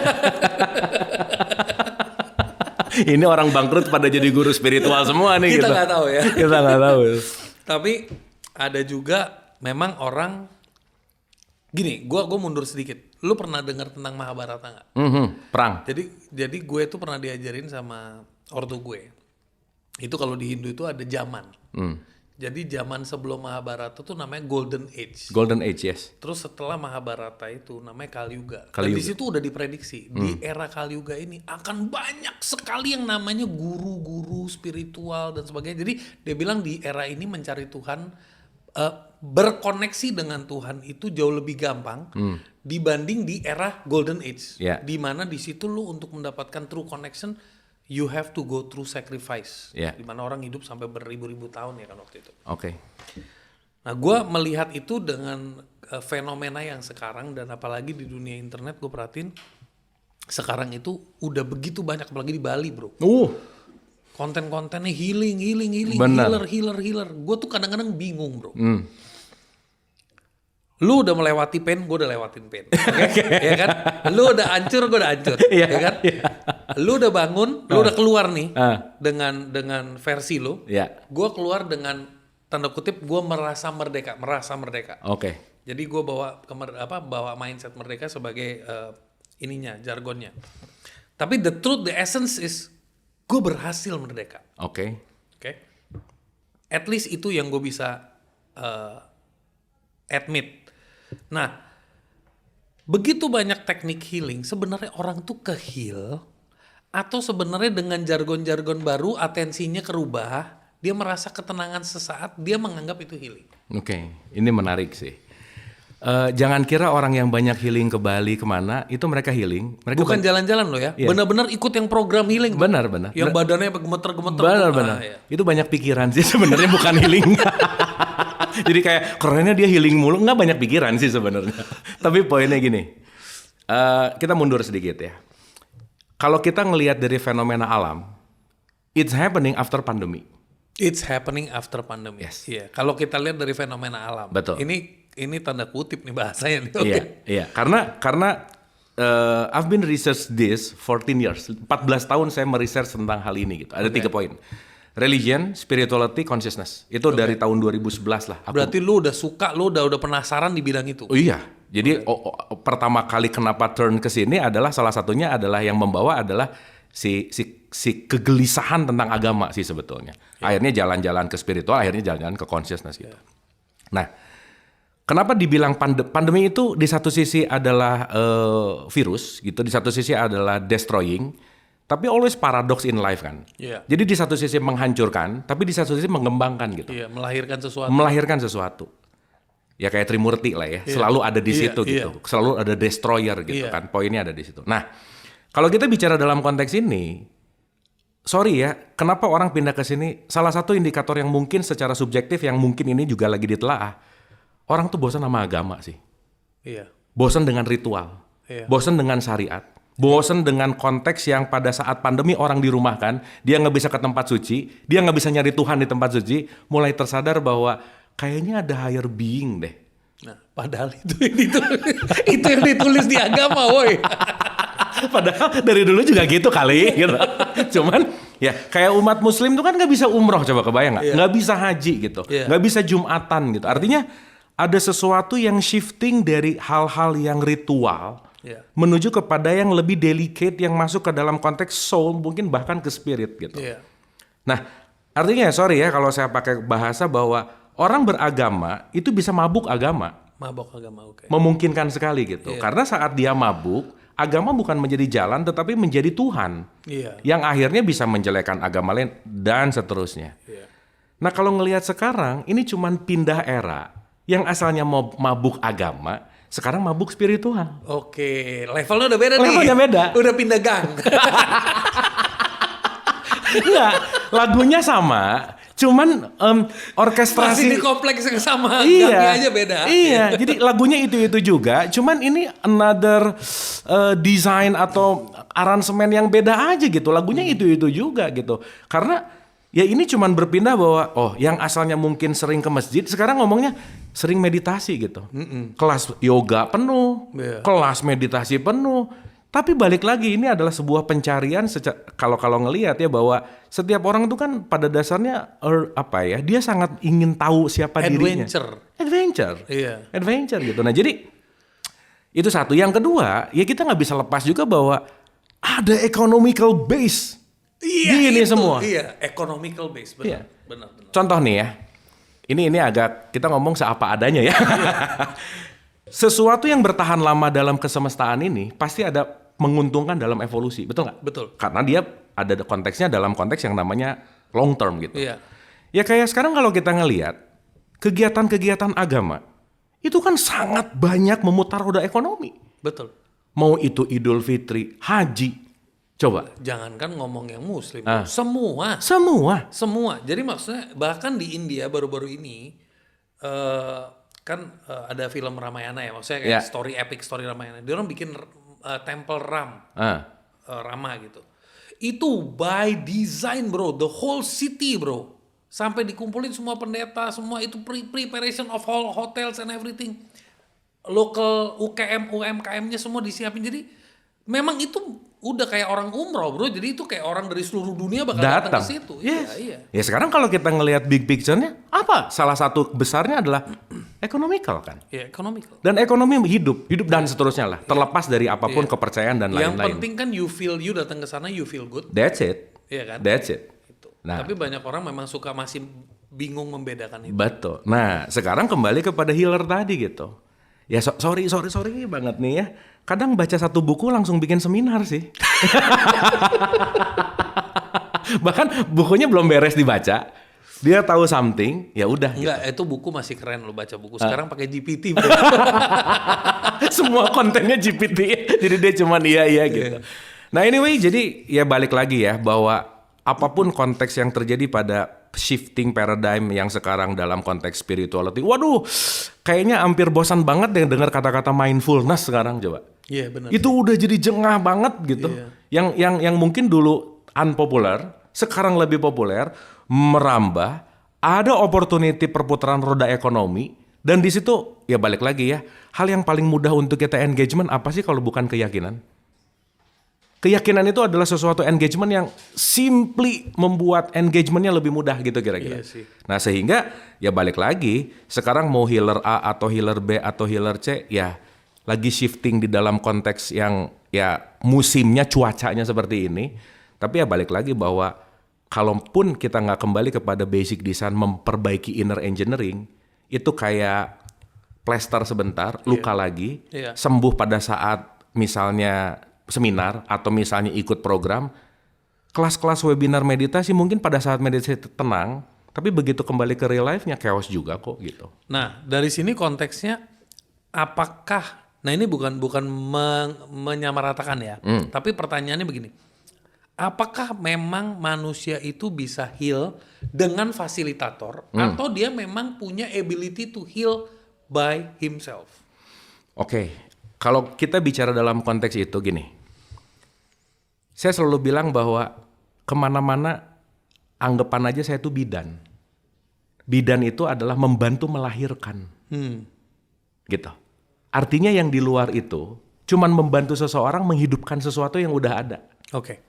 Ini orang bangkrut pada jadi guru spiritual semua nih. Kita gitu. nggak tahu ya. Kita nggak tahu. Tapi ada juga memang orang gini, gue mundur sedikit. Lu pernah dengar tentang Mahabharata nggak? Perang. Jadi gue tuh pernah diajarin sama ortu gue. Itu kalau di Hindu itu ada zaman. Jadi zaman sebelum Mahabharata tuh namanya Golden Age. Golden Age, yes. Terus setelah Mahabharata itu namanya Kali Yuga. Kali Dan di Yuga. situ udah diprediksi di era Kali Yuga ini akan banyak sekali yang namanya guru-guru spiritual dan sebagainya. Jadi dia bilang di era ini mencari Tuhan, berkoneksi dengan Tuhan itu jauh lebih gampang dibanding di era Golden Age. Yeah. Di mana di situ lu untuk mendapatkan true connection you have to go through sacrifice. Yeah. Di mana orang hidup sampai beribu-ribu tahun ya kan waktu itu. Oke. Nah, gue melihat itu dengan fenomena yang sekarang dan apalagi di dunia internet gue perhatiin sekarang itu udah begitu banyak apalagi di Bali, bro. Konten-kontennya healing, Benar. healer. Gue tuh kadang-kadang bingung, bro. Lu udah melewati pain, gue udah lewatin pain. Okay? Ya kan? Lu udah hancur, gue udah hancur. Iya, Ya kan? Lu udah bangun, lu udah keluar nih dengan versi lu. Iya. Gue keluar dengan tanda kutip gue merasa merdeka. Oke. Jadi gue bawa mindset merdeka sebagai jargonnya. Tapi the truth, the essence is gue berhasil merdeka. Oke. Oke. At least itu yang gue bisa admit. Nah, begitu banyak teknik healing, sebenarnya orang tuh ke-heal atau sebenarnya dengan jargon-jargon baru atensinya kerubah, dia merasa ketenangan sesaat, dia menganggap itu healing. Oke, ini menarik sih. Jangan kira orang yang banyak healing ke Bali kemana itu mereka healing. Mereka Bukan jalan-jalan loh ya, Iya. benar-benar ikut yang program healing. tuh. benar. Yang badannya gemeter-gemeter. Benar. Ya. Itu banyak pikiran sih sebenarnya bukan healing. Jadi kayak kerennya dia healing mulu, nggak banyak pikiran sih sebenarnya. Tapi poinnya gini, kita mundur sedikit ya. Kalau kita ngelihat dari fenomena alam, it's happening after pandemi. It's happening after pandemic. Yes. Iya. Kalau kita lihat dari fenomena alam. Betul. Ini tanda kutip nih bahasanya nih. Oke. Iya. Karena I've been research this 14 years. 14 tahun saya meresearch tentang hal ini gitu. Ada 3 poin. Religion, spirituality, consciousness. Itu dari tahun 2011 lah. Berarti lu udah suka, lu udah penasaran di bidang itu. Oh iya. Jadi pertama kali kenapa turn ke sini adalah salah satunya adalah yang membawa adalah si kegelisahan tentang agama sih sebetulnya. Akhirnya jalan-jalan ke spiritual, akhirnya jalan-jalan ke consciousness gitu. Nah, kenapa dibilang pandemi itu di satu sisi adalah virus gitu, di satu sisi adalah destroying. Tapi always paradox in life kan. Iya. Jadi di satu sisi menghancurkan, tapi di satu sisi mengembangkan gitu. Iya, melahirkan sesuatu. Melahirkan sesuatu. Ya kayak Trimurti lah ya. Selalu ada di situ gitu. Selalu ada destroyer gitu kan. Poinnya ada di situ. Nah, kalau kita bicara dalam konteks ini, sorry ya, kenapa orang pindah ke sini? Salah satu indikator yang mungkin secara subjektif yang mungkin ini juga lagi ditelaah. Orang tuh bosan sama agama sih. Iya. Bosan dengan ritual. Iya. Bosan dengan syariat. Bosen dengan konteks yang pada saat pandemi orang dirumahkan, dia nggak bisa ke tempat suci, dia nggak bisa nyari Tuhan di tempat suci, mulai tersadar bahwa kayaknya ada higher being deh. Nah, padahal itu yang ditulis di agama, woi. Padahal dari dulu juga gitu kali gitu. Cuman ya kayak umat muslim tuh kan nggak bisa umroh, coba kebayang nggak? Iya. Nggak bisa haji gitu, Iya. nggak bisa jumatan gitu. Artinya ada sesuatu yang shifting dari hal-hal yang ritual Iya. menuju kepada yang lebih delicate yang masuk ke dalam konteks soul, mungkin bahkan ke spirit gitu. Iya. Nah, artinya sorry ya kalau saya pakai bahasa bahwa orang beragama itu bisa mabuk agama. Mabok agama, oke. Memungkinkan sekali gitu. Iya. Karena saat dia mabuk, agama bukan menjadi jalan tetapi menjadi Tuhan. Iya. Yang akhirnya bisa menjelekkan agama lain dan seterusnya. Iya. Nah, kalau ngelihat sekarang ini cuman pindah era. Yang asalnya mau mabuk agama, sekarang mabuk spiritual. Oke, levelnya udah beda nih. Levelnya beda. Udah pindah gang. Enggak, lagunya sama, cuman orkestrasi Masih di kompleks yang sama, iya, gangnya aja beda. Iya, jadi lagunya itu juga, cuman ini another design atau aransemen yang beda aja gitu. Lagunya itu juga gitu. Karena ya ini cuman berpindah bahwa yang asalnya mungkin sering ke masjid sekarang ngomongnya sering meditasi gitu. Kelas yoga penuh, Iya. kelas meditasi penuh. Tapi balik lagi ini adalah sebuah pencarian kalau ngelihat ya bahwa setiap orang itu kan pada dasarnya dia sangat ingin tahu siapa dirinya. Adventure. Iya. Adventure gitu. Nah, jadi itu satu. Yang kedua, ya kita nggak bisa lepas juga bahwa ada economical base di ini itu, semua. Iya, economical base, benar. Iya. Benar. Contoh nih ya. Ini agak kita ngomong seapa adanya ya. Sesuatu yang bertahan lama dalam kesemestaan ini pasti ada menguntungkan dalam evolusi, betul nggak? Betul. Karena dia ada konteksnya dalam konteks yang namanya long term gitu. Iya. Ya kayak sekarang kalau kita ngelihat kegiatan-kegiatan agama itu kan sangat banyak memutar roda ekonomi. Betul. Mau itu Idul Fitri, haji, coba. Jangankan ngomong yang muslim, Ah. semua. Jadi maksudnya bahkan di India baru-baru ini ada film Ramayana ya, maksudnya kayak Ya. epic story Ramayana. Dia orang bikin temple Ram, Ah. Rama gitu. Itu by design bro, the whole city bro. Sampai dikumpulin semua pendeta, semua itu preparation of all hotels and everything. Local UMKM-nya semua disiapin. Jadi memang itu udah kayak orang umroh bro. Jadi itu kayak orang dari seluruh dunia bakal datang ke situ. Yes. Iya. Ya sekarang kalau kita ngelihat big picture-nya, apa? Salah satu besarnya adalah economical kan. Ya, economical. Dan ekonomi hidup dan seterusnya lah. Terlepas dari apapun kepercayaan dan Yang lain-lain. penting kan you datang ke sana you feel good. That's it. Iya kan? That's it. Itu. Nah. Tapi banyak orang memang suka masih bingung membedakan itu. Betul. Nah, sekarang kembali kepada healer tadi gitu. Ya sorry banget nih ya. Kadang baca satu buku langsung bikin seminar sih. Bahkan bukunya belum beres dibaca, dia tahu something, ya udah. Enggak, itu buku masih keren lo baca buku. Sekarang pakai GPT bro. Semua kontennya GPT, jadi dia cuman iya gitu. Nah anyway, jadi ya balik lagi ya bahwa apapun konteks yang terjadi pada shifting paradigm yang sekarang dalam konteks spirituality, waduh, kayaknya hampir bosan banget deh dengar kata-kata mindfulness sekarang coba. Iya benar. Itu udah jadi jengah banget gitu. Iya. Yang mungkin dulu unpopular, sekarang lebih populer, merambah, ada opportunity perputaran roda ekonomi, dan di situ ya balik lagi ya, hal yang paling mudah untuk kita engagement apa sih kalau bukan keyakinan? Keyakinan itu adalah sesuatu engagement yang simply membuat engagementnya lebih mudah gitu kira-kira. Iya sih. Nah sehingga ya balik lagi, sekarang mau healer A atau healer B atau healer C, ya lagi shifting di dalam konteks yang ya musimnya cuacanya seperti ini. Tapi ya balik lagi bahwa kalaupun kita nggak kembali kepada basic design memperbaiki inner engineering, itu kayak plester sebentar, luka lagi, Iya. sembuh pada saat misalnya seminar atau misalnya ikut program, kelas-kelas webinar meditasi mungkin pada saat meditasi tenang, tapi begitu kembali ke real life-nya chaos juga kok gitu. Nah, dari sini konteksnya apakah ini bukan menyamaratakan ya. Tapi pertanyaannya begini. Apakah memang manusia itu bisa heal dengan fasilitator atau dia memang punya ability to heal by himself? Oke, kalau kita bicara dalam konteks itu gini. Saya selalu bilang bahwa kemana-mana anggapan aja saya tuh bidan. Bidan itu adalah membantu melahirkan. Gitu. Artinya yang di luar itu cuman membantu seseorang menghidupkan sesuatu yang udah ada. Oke.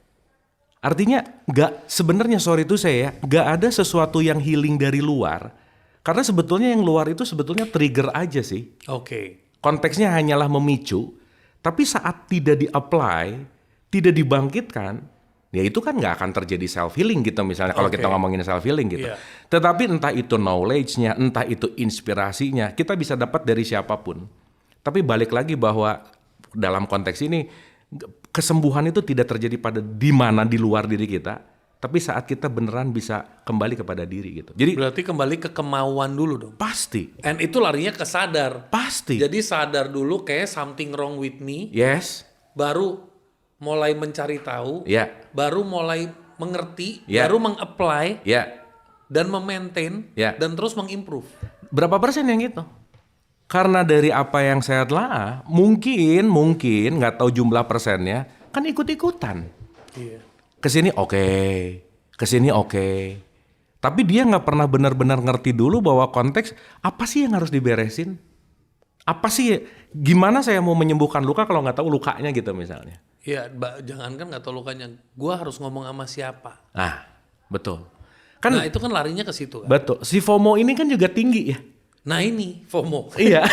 Artinya sebenarnya sorry itu saya ya, nggak ada sesuatu yang healing dari luar. Karena sebetulnya yang luar itu sebetulnya trigger aja sih. Oke. Konteksnya hanyalah memicu, tapi saat tidak di-apply, tidak dibangkitkan, ya itu kan nggak akan terjadi self-healing gitu misalnya kalau kita ngomongin self-healing gitu. Iya. Tetapi entah itu knowledge-nya, entah itu inspirasinya, kita bisa dapat dari siapapun. Tapi balik lagi bahwa dalam konteks ini, kesembuhan itu tidak terjadi pada di mana di luar diri kita, tapi saat kita beneran bisa kembali kepada diri gitu. Jadi Berarti kembali ke kemauan dulu dong. pasti, And itu larinya ke sadar. pasti. Jadi sadar dulu kayak something wrong with me, Yes, baru mulai mencari tahu, ya, baru mulai mengerti, Ya. baru meng-apply ya. dan memaintain Ya. dan terus mengimprove. Berapa persen yang gitu? Karena dari apa yang saya telah, mungkin nggak tahu jumlah persennya, kan ikut-ikutan. Iya. Kesini oke, kesini oke. Tapi dia nggak pernah benar-benar ngerti dulu bahwa konteks apa sih yang harus diberesin? Apa sih, gimana saya mau menyembuhkan luka kalau nggak tahu lukanya gitu misalnya. Iya, jangankan nggak tahu lukanya, gua harus ngomong sama siapa. Nah, betul. Kan Nah itu kan larinya ke situ kan. betul. Si FOMO ini kan juga tinggi ya. Nah ini FOMO. Iya.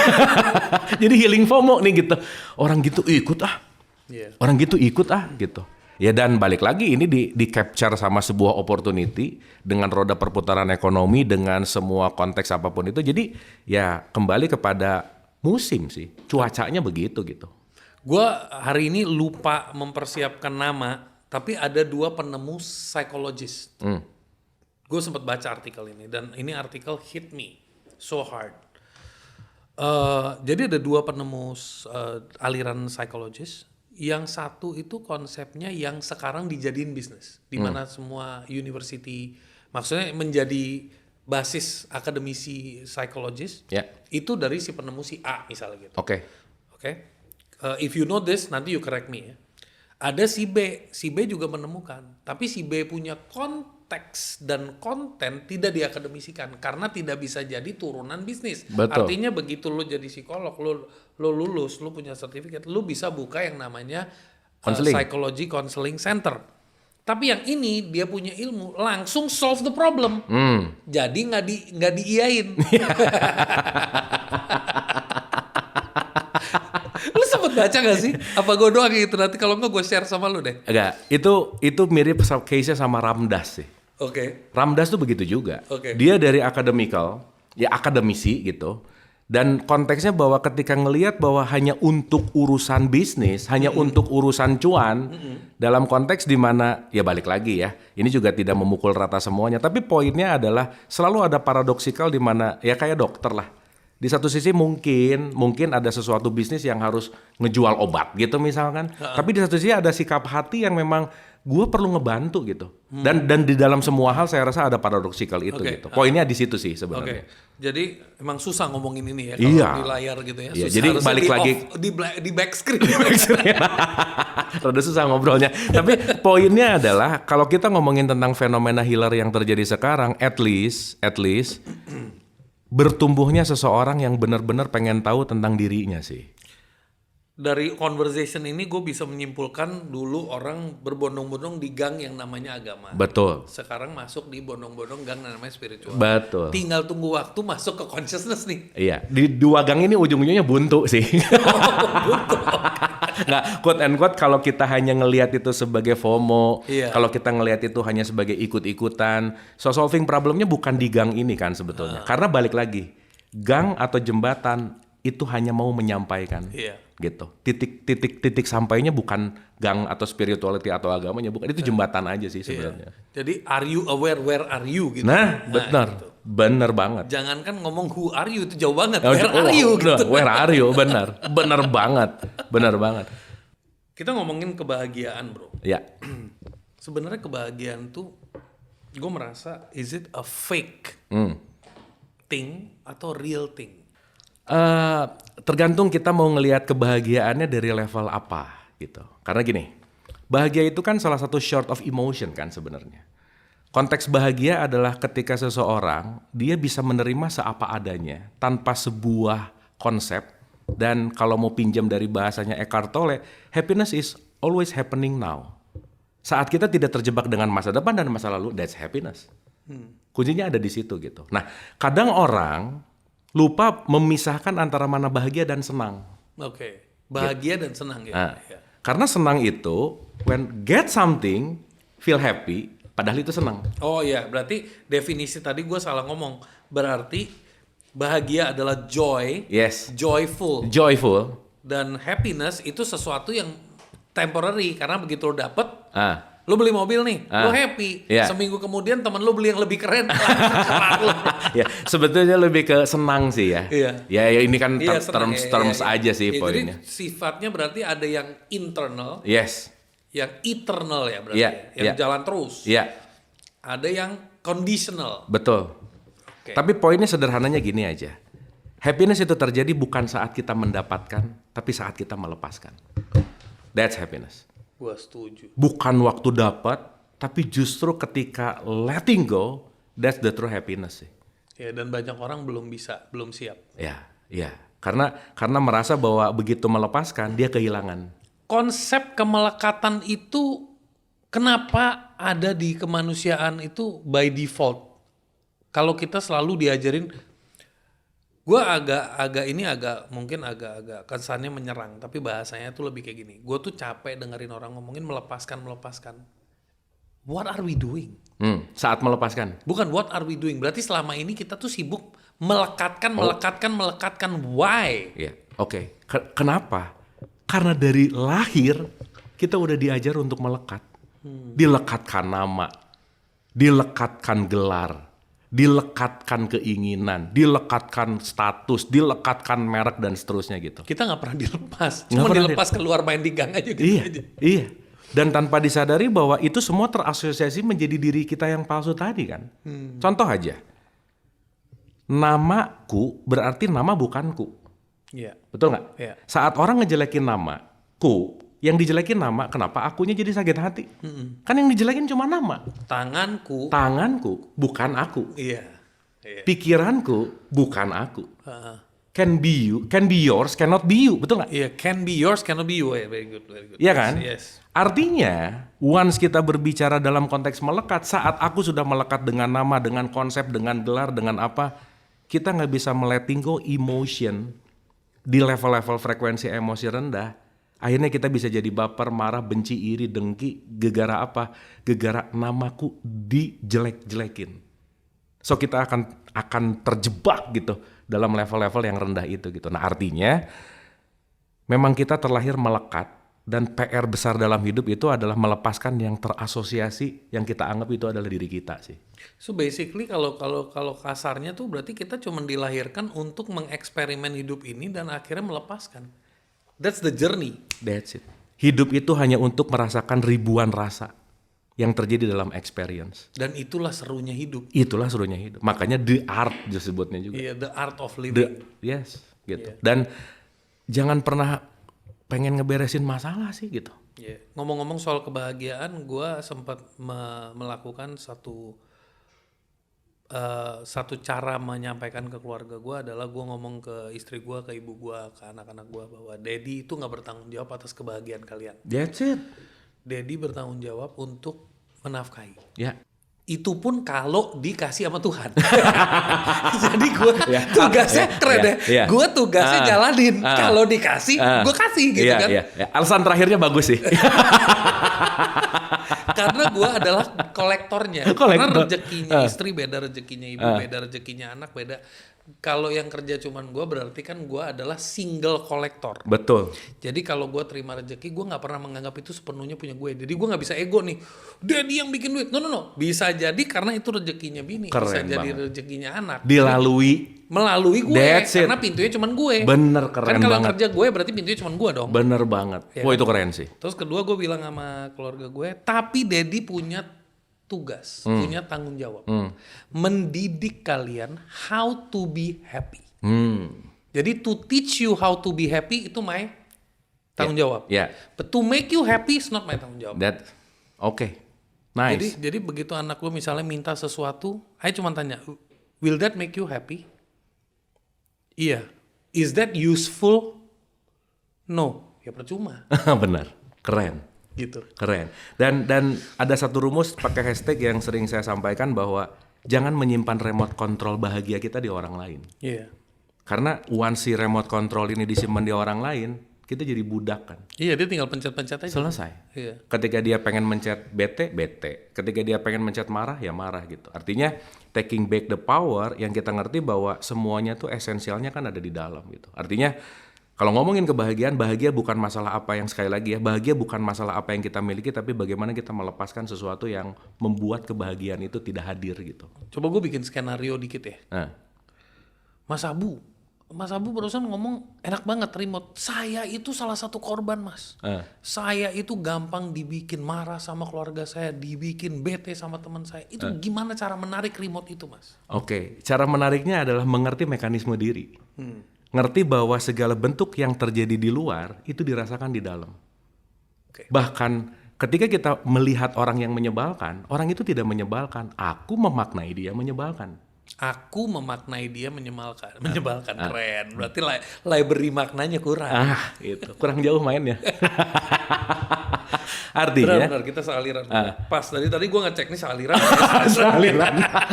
Jadi healing FOMO nih gitu. Orang gitu ikut ah. Iya. Orang gitu ikut ah gitu. Ya dan balik lagi ini di capture sama sebuah opportunity dengan roda perputaran ekonomi dengan semua konteks apapun itu. Jadi ya kembali kepada musim sih. Cuacanya begitu gitu. Gua hari ini lupa mempersiapkan nama, tapi ada 2 penemu psikologis. Gue sempat baca artikel ini dan ini artikel hit me so hard. Jadi ada 2 penemu aliran psikologis. Yang satu itu konsepnya yang sekarang dijadiin bisnis, di mana semua university, maksudnya menjadi basis akademisi psikologis. Ya. Itu dari si penemu si A misalnya gitu. Oke. Oke. If you know this, nanti you correct me ya. Ada si B juga menemukan, tapi si B punya konteks dan konten tidak diakademisikan karena tidak bisa jadi turunan bisnis. Betul. Artinya begitu lu jadi psikolog, lu lulus, lu punya sertifikat, lu bisa buka yang namanya Counseling. Psychology Counseling Center. Tapi yang ini dia punya ilmu langsung solve the problem. Jadi nggak diiyain. Lu sempet baca gak sih? Apa gue doang gitu? Nanti kalau enggak gue share sama lu deh. Enggak, itu mirip case-nya sama Ramdas sih. Oke. Ramdas tuh begitu juga. Oke. Dia dari akademikal, ya akademisi gitu. Dan konteksnya bahwa ketika ngelihat bahwa hanya untuk urusan bisnis, hanya untuk urusan cuan, dalam konteks di mana ya balik lagi ya, ini juga tidak memukul rata semuanya. Tapi poinnya adalah selalu ada paradoksikal di mana ya kayak dokter lah. Di satu sisi mungkin ada sesuatu bisnis yang harus ngejual obat gitu misalkan. Tapi di satu sisi ada sikap hati yang memang gue perlu ngebantu gitu. Dan di dalam semua hal saya rasa ada paradoksikal itu gitu. Poinnya di situ sih sebenarnya. Jadi emang susah ngomongin ini ya kalau Iya. di layar gitu ya. Iya, Susah. jadi Harusnya balik lagi di back screen. rada susah ngobrolnya. Tapi poinnya adalah kalau kita ngomongin tentang fenomena healer yang terjadi sekarang, at least bertumbuhnya seseorang yang benar-benar pengen tahu tentang dirinya sih. Dari conversation ini gue bisa menyimpulkan dulu orang berbondong-bondong di gang yang namanya agama. Betul. Sekarang masuk di bondong-bondong gang yang namanya spiritual. Betul. Tinggal tunggu waktu masuk ke consciousness nih. Iya, di 2 gang ini ujung-ujungnya buntu sih. Nggak, quote and quote kalau kita hanya ngelihat itu sebagai FOMO, Iya. kalau kita ngelihat itu hanya sebagai ikut-ikutan, solving problemnya bukan di gang ini kan sebetulnya. Karena balik lagi, gang atau jembatan itu hanya mau menyampaikan. Iya. Gitu. Titik sampainya bukan gang atau spirituality atau agamanya, bukan, itu jembatan aja sih sebenarnya. Jadi are you aware, where are you gitu. Nah, benar. Gitu. Benar banget. Jangankan ngomong who are you itu jauh banget. Oh, Where are you gitu. Where are you? Benar. Benar banget. Benar banget. Kita ngomongin kebahagiaan, bro. Ya. Sebenarnya kebahagiaan tuh gue merasa is it a fake thing atau real thing? Tergantung kita mau ngelihat kebahagiaannya dari level apa gitu. Karena gini, bahagia itu kan salah satu short of emotion kan sebenarnya. Konteks bahagia adalah ketika seseorang dia bisa menerima seapa adanya tanpa sebuah konsep Dan kalau mau pinjam dari bahasanya Eckhart Tolle, happiness is always happening now. Saat kita tidak terjebak dengan masa depan dan masa lalu, that's happiness. Kuncinya ada di situ gitu. Nah, kadang orang lupa memisahkan antara mana bahagia dan senang. Oke. Bahagia dan senang ya. Nah, Ya. karena senang itu when get something, feel happy, padahal itu senang. Oh iya, berarti definisi tadi gue salah ngomong. Berarti bahagia adalah joy, Yes. joyful. Joyful. Dan happiness itu sesuatu yang temporary. Karena begitu lo dapet, Ah. lo beli mobil nih, lo happy. Iya. Seminggu kemudian temen lo beli yang lebih keren. Lalu. Ya, sebetulnya lebih ke senang sih ya. Iya. Ya ini kan Iya, senang. terms Iya. aja sih Ya, poinnya. jadi sifatnya berarti ada yang internal, Yes. yang eternal ya berarti. Iya, Ya. Yang iya. jalan terus. Iya, Ada yang conditional. betul. Oke. Tapi poinnya sederhananya gini aja. Happiness itu terjadi bukan saat kita mendapatkan, tapi saat kita melepaskan. That's happiness. Gua setuju. Bukan waktu dapat, tapi justru ketika letting go, that's the true happiness sih. Ya, dan banyak orang belum siap. Ya. Karena merasa bahwa begitu melepaskan, dia kehilangan. Konsep kemelekatan itu kenapa ada di kemanusiaan itu by default? Kalau kita selalu diajarin, gue mungkin agak kesannya menyerang, tapi bahasanya tuh lebih kayak gini. Gue tuh capek dengerin orang ngomongin melepaskan. What are we doing? Saat melepaskan. Bukan what are we doing. Berarti selama ini kita tuh sibuk melekatkan. Why? Iya, oke. Kenapa? Karena dari lahir kita udah diajar untuk melekat. Dilekatkan nama, dilekatkan gelar, dilekatkan keinginan, dilekatkan status, dilekatkan merek dan seterusnya gitu. Kita nggak pernah dilepas. Nggak Cuma pernah dilepas keluar main di gang aja gitu aja. Iya. Dan tanpa disadari bahwa itu semua terasosiasi menjadi diri kita yang palsu tadi kan. Contoh aja. Namaku berarti nama bukanku. Iya. Betul nggak? Iya. Saat orang ngejelekin namaku, yang dijelekin nama, kenapa akunya jadi sakit hati? Kan yang dijelekin cuma nama. Tanganku bukan aku. Iya. Pikiranku bukan aku. Heeh. Can be yours, cannot be you. Betul nggak? Iya, can be yours, cannot be you. Very good. Iya kan? Yes. Artinya, once kita berbicara dalam konteks melekat, saat aku sudah melekat dengan nama, dengan konsep, dengan gelar, dengan apa, kita nggak bisa letting go emotion di level-level frekuensi emosi rendah. Akhirnya kita bisa jadi baper, marah, benci, iri, dengki, gegara apa? Gegara namaku dijelek-jelekin. So kita akan terjebak gitu dalam level-level yang rendah itu gitu. Nah artinya memang kita terlahir melekat dan PR besar dalam hidup itu adalah melepaskan yang terasosiasi yang kita anggap itu adalah diri kita sih. So basically kalau kasarnya tuh berarti kita cuma dilahirkan untuk mengeksperimen hidup ini dan akhirnya melepaskan. That's the journey. That's it. Hidup itu hanya untuk merasakan ribuan rasa yang terjadi dalam experience. Dan itulah serunya hidup. Itulah serunya hidup. Makanya the art disebutnya juga. Iya, the art of living. Yes, gitu. Iya. Dan jangan pernah pengen ngeberesin masalah sih gitu. Yeah. Ngomong-ngomong soal kebahagiaan, gue sempat melakukan satu cara menyampaikan ke keluarga gue adalah gue ngomong ke istri gue, ke ibu gue, ke anak-anak gue bahwa Daddy itu nggak bertanggung jawab atas kebahagiaan kalian. That's it. Daddy bertanggung jawab untuk menafkahi. Ya. Itu pun kalau dikasih sama Tuhan. Jadi gue tugasnya keren deh. Gue tugasnya jalanin. Kalau dikasih, gue kasih gitu kan. Iya. Alasan terakhirnya bagus sih. Karena gue adalah kolektornya. Karena rezekinya istri beda, rezekinya ibu beda, rezekinya anak beda. Kalau yang kerja cuman gue berarti kan gue adalah single kolektor. Betul. Jadi kalau gue terima rezeki, gue nggak pernah menganggap itu sepenuhnya punya gue. Jadi gue nggak bisa ego nih. Daddy yang bikin duit. No. Bisa jadi karena itu rezekinya bini. Keren bisa jadi banget. rezekinya anak. Melalui gue. Karena pintunya cuman gue. Bener, keren kan kalau banget. kerja gue berarti pintunya cuman gue dong. Bener banget. Ya Wah kan? itu keren sih. Terus kedua gue bilang sama keluarga gue, tapi Daddy punya tugas, punya tanggung jawab. Mendidik kalian how to be happy. Jadi to teach you how to be happy itu my tanggung jawab. Yeah. But to make you happy is not my tanggung jawab. Okay. Nice. Jadi begitu anak lu misalnya minta sesuatu, saya cuma tanya, will that make you happy? Iya. Is that useful? No, ya percuma Benar, keren. gitu. Keren. Dan ada satu rumus pakai hashtag yang sering saya sampaikan bahwa jangan menyimpan remote control bahagia kita di orang lain. Iya. Karena once si remote control ini disimpan di orang lain, kita jadi budak kan. Iya, dia tinggal pencet-pencet aja. Selesai. Iya. Ketika dia pengen mencet bete, bete. Ketika dia pengen mencet marah, ya marah gitu. Artinya taking back the power yang kita ngerti bahwa semuanya tuh esensialnya kan ada di dalam gitu. Artinya kalau ngomongin kebahagiaan, bahagia bukan masalah apa yang sekali lagi ya, bahagia bukan masalah apa yang kita miliki, tapi bagaimana kita melepaskan sesuatu yang membuat kebahagiaan itu tidak hadir gitu. Coba gue bikin skenario dikit ya. Nah, Mas Abu barusan ngomong enak banget remote. Saya itu salah satu korban, Mas. Saya itu gampang dibikin marah sama keluarga saya, dibikin bete sama teman saya. Itu gimana cara menarik remote itu, Mas? Oke, cara menariknya adalah mengerti mekanisme diri. Ngerti bahwa segala bentuk yang terjadi di luar itu dirasakan di dalam. Oke. Bahkan ketika kita melihat orang yang menyebalkan, orang itu tidak menyebalkan. Aku memaknai dia menyebalkan. Aku memaknai dia menyebalkan. Keren. Berarti library maknanya kurang. Itu kurang jauh mainnya. Artinya Benar, kita sealiran. Pas tadi gue ngecek nih sealiran.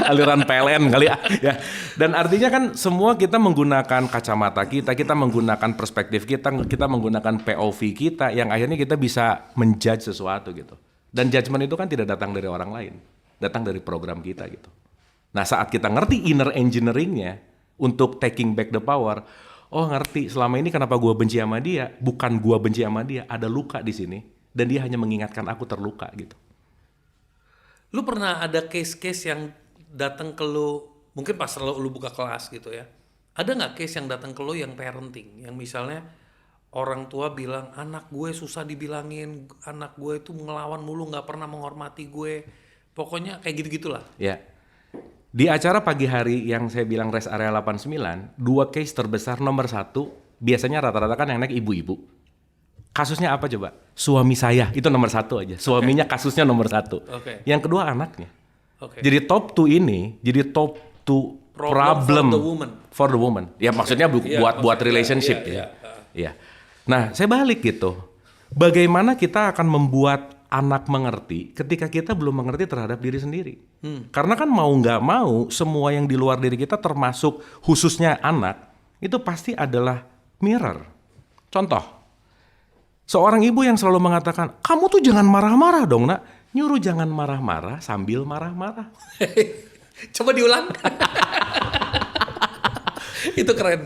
aliran PLN kali ya. Dan artinya kan semua kita menggunakan kacamata kita menggunakan perspektif kita menggunakan POV kita yang akhirnya kita bisa menjudge sesuatu gitu. Dan judgement itu kan tidak datang dari orang lain, datang dari program kita gitu. Nah, saat kita ngerti inner engineeringnya untuk taking back the power, oh ngerti selama ini kenapa gua benci sama dia, bukan gua benci sama dia, ada luka di sini dan dia hanya mengingatkan aku terluka gitu. Lu pernah ada case-case yang datang ke lu, mungkin pas lu buka kelas gitu ya. Ada nggak case yang datang ke lu yang parenting, yang misalnya orang tua bilang anak gue susah dibilangin, anak gue itu ngelawan mulu, nggak pernah menghormati gue, pokoknya kayak gitu-gitulah. Ya. Di acara pagi hari yang saya bilang rest area 89, 2 case terbesar nomor 1, biasanya rata-rata kan yang naik ibu-ibu. Kasusnya apa coba? Suami saya, itu nomor 1 aja. Suaminya kasusnya nomor 1. Oke. Yang kedua anaknya. Oke. Jadi top 2 ini, jadi top 2 problem for the for the woman. woman. Ya maksudnya buat relationship ya. Iya. Nah, saya balik gitu. Bagaimana kita akan membuat anak mengerti ketika kita belum mengerti terhadap diri sendiri. Karena kan mau nggak mau, semua yang di luar diri kita termasuk khususnya anak, itu pasti adalah mirror. Contoh, seorang ibu yang selalu mengatakan, kamu tuh jangan marah-marah dong nak. Nyuruh jangan marah-marah sambil marah-marah. Coba diulang. Itu keren.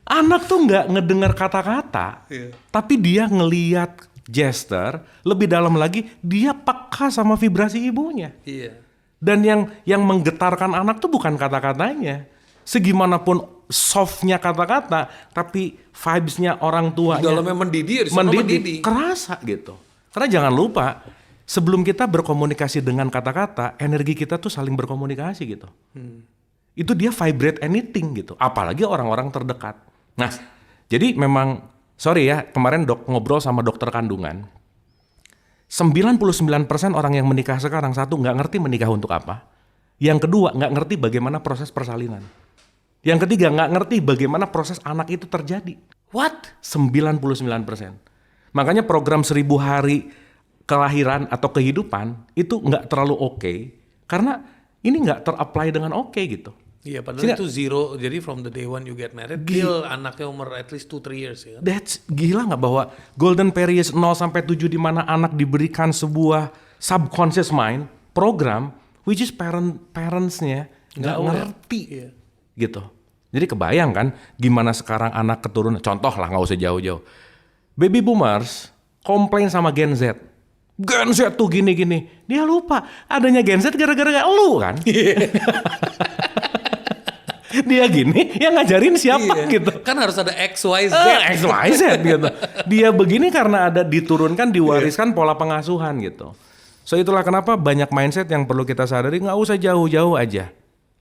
Anak tuh nggak ngedengar kata-kata, tapi dia ngeliat gesture, lebih dalam lagi dia peka sama vibrasi ibunya. Iya. Dan yang menggetarkan anak tuh bukan kata-katanya. Segimanapun softnya kata-kata, tapi vibes-nya orang tuanya. Dalamnya mendidih, kerasa gitu. Karena jangan lupa, sebelum kita berkomunikasi dengan kata-kata, energi kita tuh saling berkomunikasi gitu. Itu dia vibrate anything gitu. Apalagi orang-orang terdekat. Nah, jadi memang sorry ya, kemarin ngobrol sama dokter kandungan. 99% orang yang menikah sekarang, satu, nggak ngerti menikah untuk apa. Yang kedua, nggak ngerti bagaimana proses persalinan. Yang ketiga, nggak ngerti bagaimana proses anak itu terjadi. What? 99%. Makanya program 1000 hari kelahiran atau kehidupan itu nggak terlalu oke, karena ini nggak ter-apply dengan oke gitu. Iya, padahal itu zero. Jadi from the day one you get married, till anaknya umur at least 2-3 years ya. That's gila nggak bahwa golden period 0-7 di mana anak diberikan sebuah subconscious mind program which is parentsnya nggak ngerti gitu. Jadi kebayang kan gimana sekarang anak keturunan, contoh lah nggak usah jauh-jauh. Baby boomers komplain sama Gen Z. Gen Z tuh gini-gini. Dia lupa adanya Gen Z gara-gara lu kan. Dia gini, yang ngajarin siapa gitu. Kan harus ada XYZ. XYZ gitu. Dia begini karena ada diturunkan, diwariskan pola pengasuhan gitu. So itulah kenapa banyak mindset yang perlu kita sadari, nggak usah jauh-jauh aja.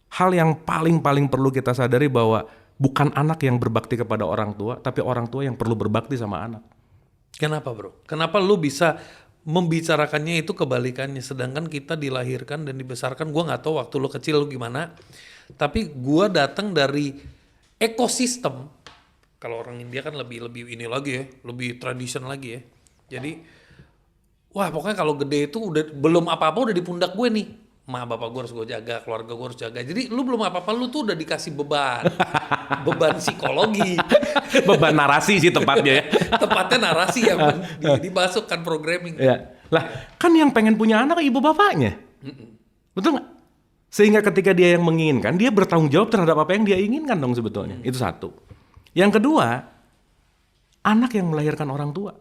Hal yang paling perlu kita sadari bahwa bukan anak yang berbakti kepada orang tua, tapi orang tua yang perlu berbakti sama anak. Kenapa bro? Kenapa lu bisa membicarakannya itu kebalikannya? Sedangkan kita dilahirkan dan dibesarkan, gua nggak tahu waktu lu kecil lu gimana. Tapi gua datang dari ekosistem Kalau orang India kan lebih ini lagi ya, lebih tradition lagi ya. Jadi, wah pokoknya kalau gede itu udah belum apa-apa udah di pundak gue nih. Ma bapak gue harus gue jaga, keluarga gue harus jaga. Jadi lu belum apa-apa lu tuh udah dikasih beban, beban psikologi. Beban narasi sih tepatnya ya. Tepatnya narasi yang dimasukkan programming. Ya. Lah, kan yang pengen punya anak ibu bapaknya. Betul nggak? Sehingga ketika dia yang menginginkan, dia bertanggung jawab terhadap apa yang dia inginkan dong sebetulnya. Itu satu. Yang kedua, anak yang melahirkan orang tua.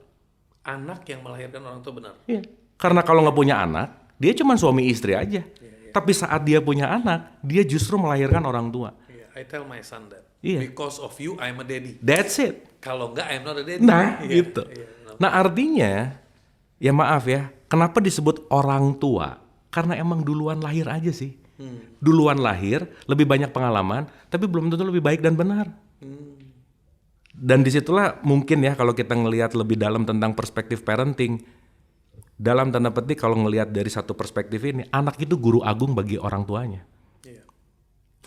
Anak yang melahirkan orang tua benar. Iya. Karena kalau nggak punya anak, dia cuma suami istri aja. Tapi saat dia punya anak, dia justru melahirkan orang tua. I tell my son that. Iya. Because of you, I'm a daddy. That's it. Kalau enggak, I'm not a daddy. Nah, Iya, gitu. iya, no. Nah, artinya, ya maaf ya, kenapa disebut orang tua? Karena emang duluan lahir aja sih. Duluan lahir, lebih banyak pengalaman, tapi belum tentu lebih baik dan benar. Dan disitulah mungkin ya kalau kita ngelihat lebih dalam tentang perspektif parenting, dalam tanda petik kalau ngelihat dari satu perspektif ini, anak itu guru agung bagi orang tuanya. Iya.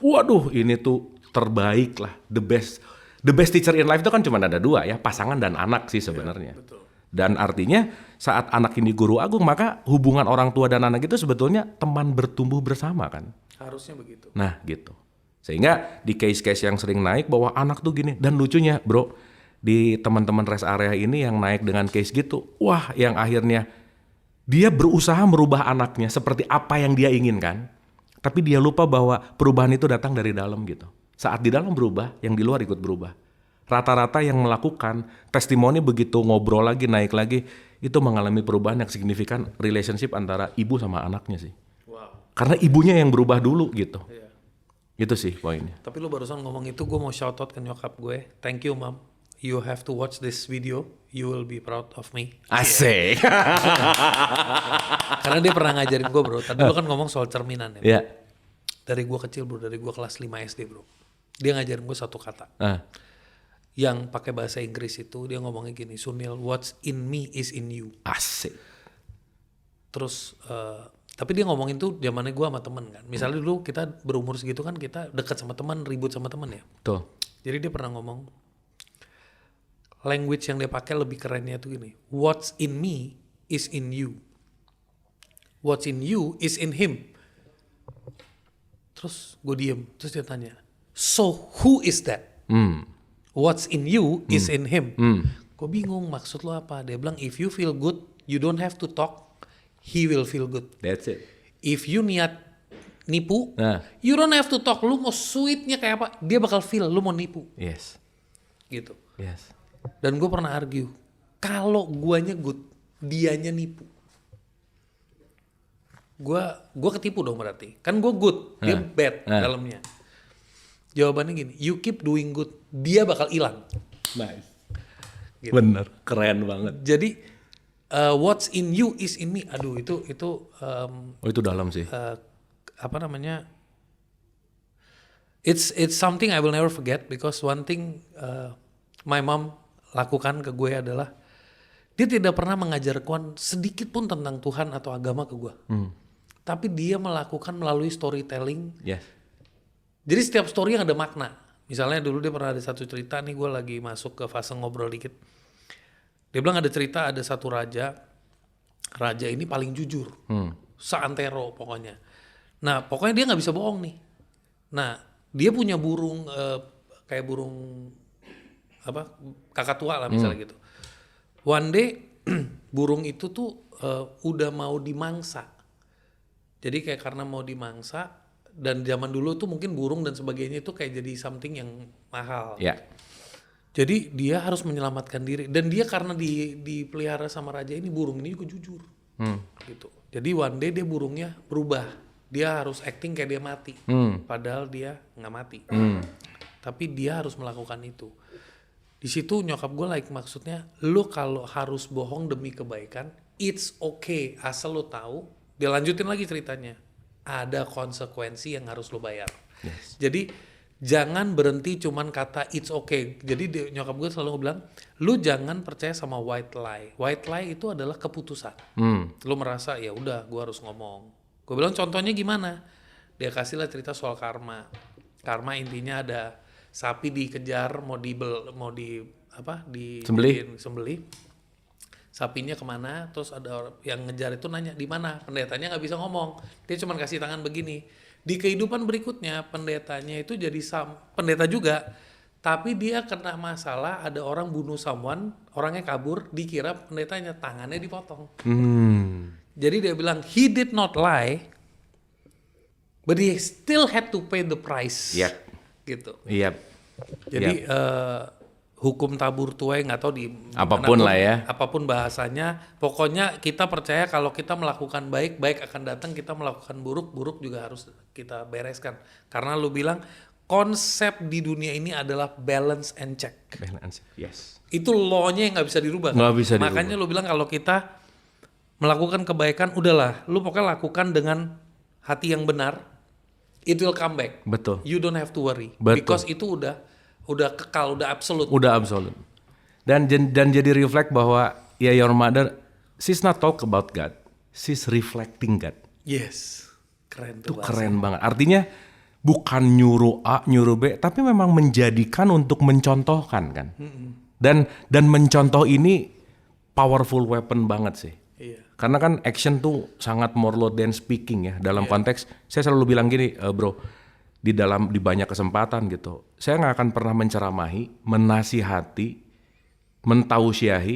Waduh, ini tuh terbaik lah, the best teacher in life itu kan cuma ada dua ya, pasangan dan anak sih sebenarnya. Betul. Dan artinya saat anak ini guru agung, maka hubungan orang tua dan anak itu sebetulnya teman bertumbuh bersama kan. Harusnya begitu. Nah gitu. Sehingga di case-case yang sering naik bahwa anak tuh gini. Dan lucunya bro, di teman-teman rest area ini yang naik dengan case gitu, wah yang akhirnya dia berusaha merubah anaknya seperti apa yang dia inginkan. Tapi dia lupa bahwa perubahan itu datang dari dalam gitu. Saat di dalam berubah, yang di luar ikut berubah. Rata-rata yang melakukan testimoni begitu ngobrol lagi, naik lagi, itu mengalami perubahan yang signifikan relationship antara ibu sama anaknya sih. Wow. Karena ibunya yang berubah dulu gitu. Iya. Itu sih poinnya. Tapi lu barusan ngomong itu, gue mau shout out ke nyokap gue. Thank you, Mom. You have to watch this video. You will be proud of me. Asik. Karena dia pernah ngajarin gue, bro. Tadi lu kan ngomong soal cerminan ya. Ya. Dari gue kecil, bro. Dari gue kelas 5 SD, bro. Dia ngajarin gue satu kata. Yang pakai bahasa Inggris itu, dia ngomongnya gini, Sunil, what's in me is in you. Asik. Terus, tapi dia ngomongin tuh zamannya gue sama temen kan. Misalnya dulu kita berumur segitu kan, kita dekat sama teman, ribut sama teman ya. Tuh. Jadi dia pernah ngomong, language yang dia pakai lebih kerennya tuh gini, what's in me is in you. What's in you is in him. Terus gue diem, terus dia tanya, so who is that? What's in you is in him. Gue bingung maksud lo apa. Dia bilang if you feel good, you don't have to talk, he will feel good. That's it. If you niat nipu, you don't have to talk. Lu mau sweetnya kayak apa, dia bakal feel lu mau nipu. Yes. Gitu. Yes. Dan gue pernah argue, kalau guanya good, dianya nipu. Gue ketipu dong berarti. Kan gue good, dia bad dalamnya. Jawabannya gini, you keep doing good, dia bakal hilang. Nice. Gitu. Bener, keren banget. Jadi what's in you is in me. Aduh itu Oh itu dalam sih. apa namanya? It's something I will never forget because one thing my mom lakukan ke gue adalah dia tidak pernah mengajarkan sedikit pun tentang Tuhan atau agama ke gue. Tapi dia melakukan melalui storytelling. Yes. Jadi setiap story yang ada makna. Misalnya dulu dia pernah ada satu cerita nih, gue lagi masuk ke fase ngobrol dikit. Dia bilang ada cerita ada satu raja. Raja ini paling jujur. Seantero pokoknya. Nah pokoknya dia gak bisa bohong nih. Nah dia punya burung kayak burung apa kakatua lah misalnya gitu. One day burung itu tuh udah mau dimangsa. Jadi kayak karena mau dimangsa dan zaman dulu tuh mungkin burung dan sebagainya itu kayak jadi something yang mahal. Ya. Jadi dia harus menyelamatkan diri dan dia karena dipelihara sama raja ini burung ini juga jujur. Gitu. Jadi one day dia burungnya berubah. Dia harus acting kayak dia mati. Padahal dia nggak mati. Tapi dia harus melakukan itu. Di situ nyokap gue maksudnya lu kalau harus bohong demi kebaikan, it's okay asal lu tahu. Dia lanjutin lagi ceritanya. Ada konsekuensi yang harus lu bayar. Yes. Jadi jangan berhenti cuman kata it's okay. Jadi nyokap gue selalu bilang, lu jangan percaya sama white lie. White lie itu adalah keputusan. Lu merasa ya udah gue harus ngomong. Gue bilang contohnya gimana? Dia kasihlah cerita soal karma. Karma intinya ada sapi dikejar mau Sembelih. sembelih. Sapinya kemana, terus ada orang yang ngejar itu nanya di mana, pendetanya nggak bisa ngomong, dia cuma kasih tangan begini. Di kehidupan berikutnya pendetanya itu jadi pendeta juga, tapi dia kena masalah, ada orang bunuh someone, orangnya kabur, dikira pendetanya, tangannya dipotong. Jadi dia bilang he did not lie, but he still had to pay the price. Yep. Gitu. Iya. Jadi hukum tabur tuai nggak tahu di Apapun manapun, lah ya. apapun bahasanya, pokoknya kita percaya kalau kita melakukan baik, baik akan datang, kita melakukan buruk, buruk juga harus kita bereskan. Karena lu bilang konsep di dunia ini adalah balance and check. Balance. Yes. Itu law-nya yang nggak bisa dirubah. Nggak bisa dirubah. Makanya lu bilang kalau kita melakukan kebaikan, udahlah, lu pokoknya lakukan dengan hati yang benar, it will come back. Betul. You don't have to worry. Betul. Because itu udah kekal, udah absolut. Udah absolut. Dan jadi reflect bahwa ya your mother, she's not talk about God, she's reflecting God. Yes. Keren Itu tuh. keren banget. Artinya bukan nyuruh A, nyuruh B, tapi memang menjadikan untuk mencontohkan kan. Dan mencontoh ini powerful weapon banget sih. Iya. Karena kan action tuh sangat more loud than speaking ya. Dalam konteks, saya selalu bilang gini, bro, di banyak kesempatan gitu, saya nggak akan pernah menceramahi, menasihati, mentausiahi,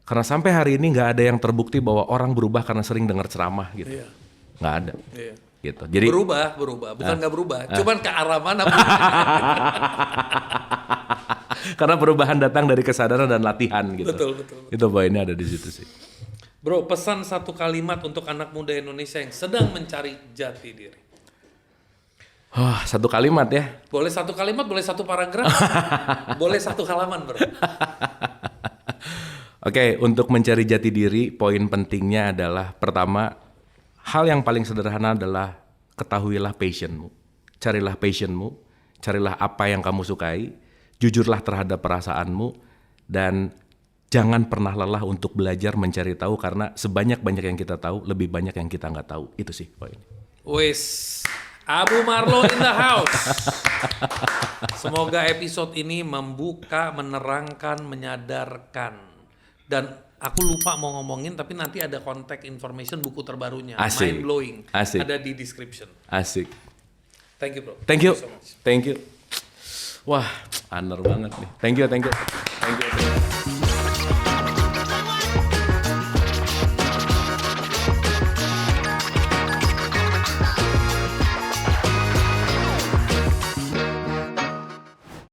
karena sampai hari ini nggak ada yang terbukti bahwa orang berubah karena sering dengar ceramah gitu. Iya. Nggak ada. Iya. Gitu. Jadi Berubah, bukan nggak berubah. Cuman ke arah mana? karena perubahan datang dari kesadaran dan latihan gitu. Betul. Itu poinnya ada di situ sih. Bro, pesan satu kalimat untuk anak muda Indonesia yang sedang mencari jati diri. Satu kalimat ya. Boleh satu kalimat, boleh satu paragraf, boleh satu halaman, bro. Oke, untuk mencari jati diri, poin pentingnya adalah pertama, hal yang paling sederhana adalah ketahuilah passionmu. Carilah passionmu, carilah apa yang kamu sukai, jujurlah terhadap perasaanmu, dan jangan pernah lelah untuk belajar mencari tahu, karena sebanyak-banyak yang kita tahu, lebih banyak yang kita nggak tahu. Itu sih poinnya. Wes, Abu Marlo in the house. Semoga episode ini membuka, menerangkan, menyadarkan. Dan aku lupa mau ngomongin, tapi nanti ada contact information buku terbarunya. Asik. Mind blowing. Asik. Ada di description. Asik. Thank you, bro. Thank you. So much. Thank you. Wah, honor banget nih. Thank you.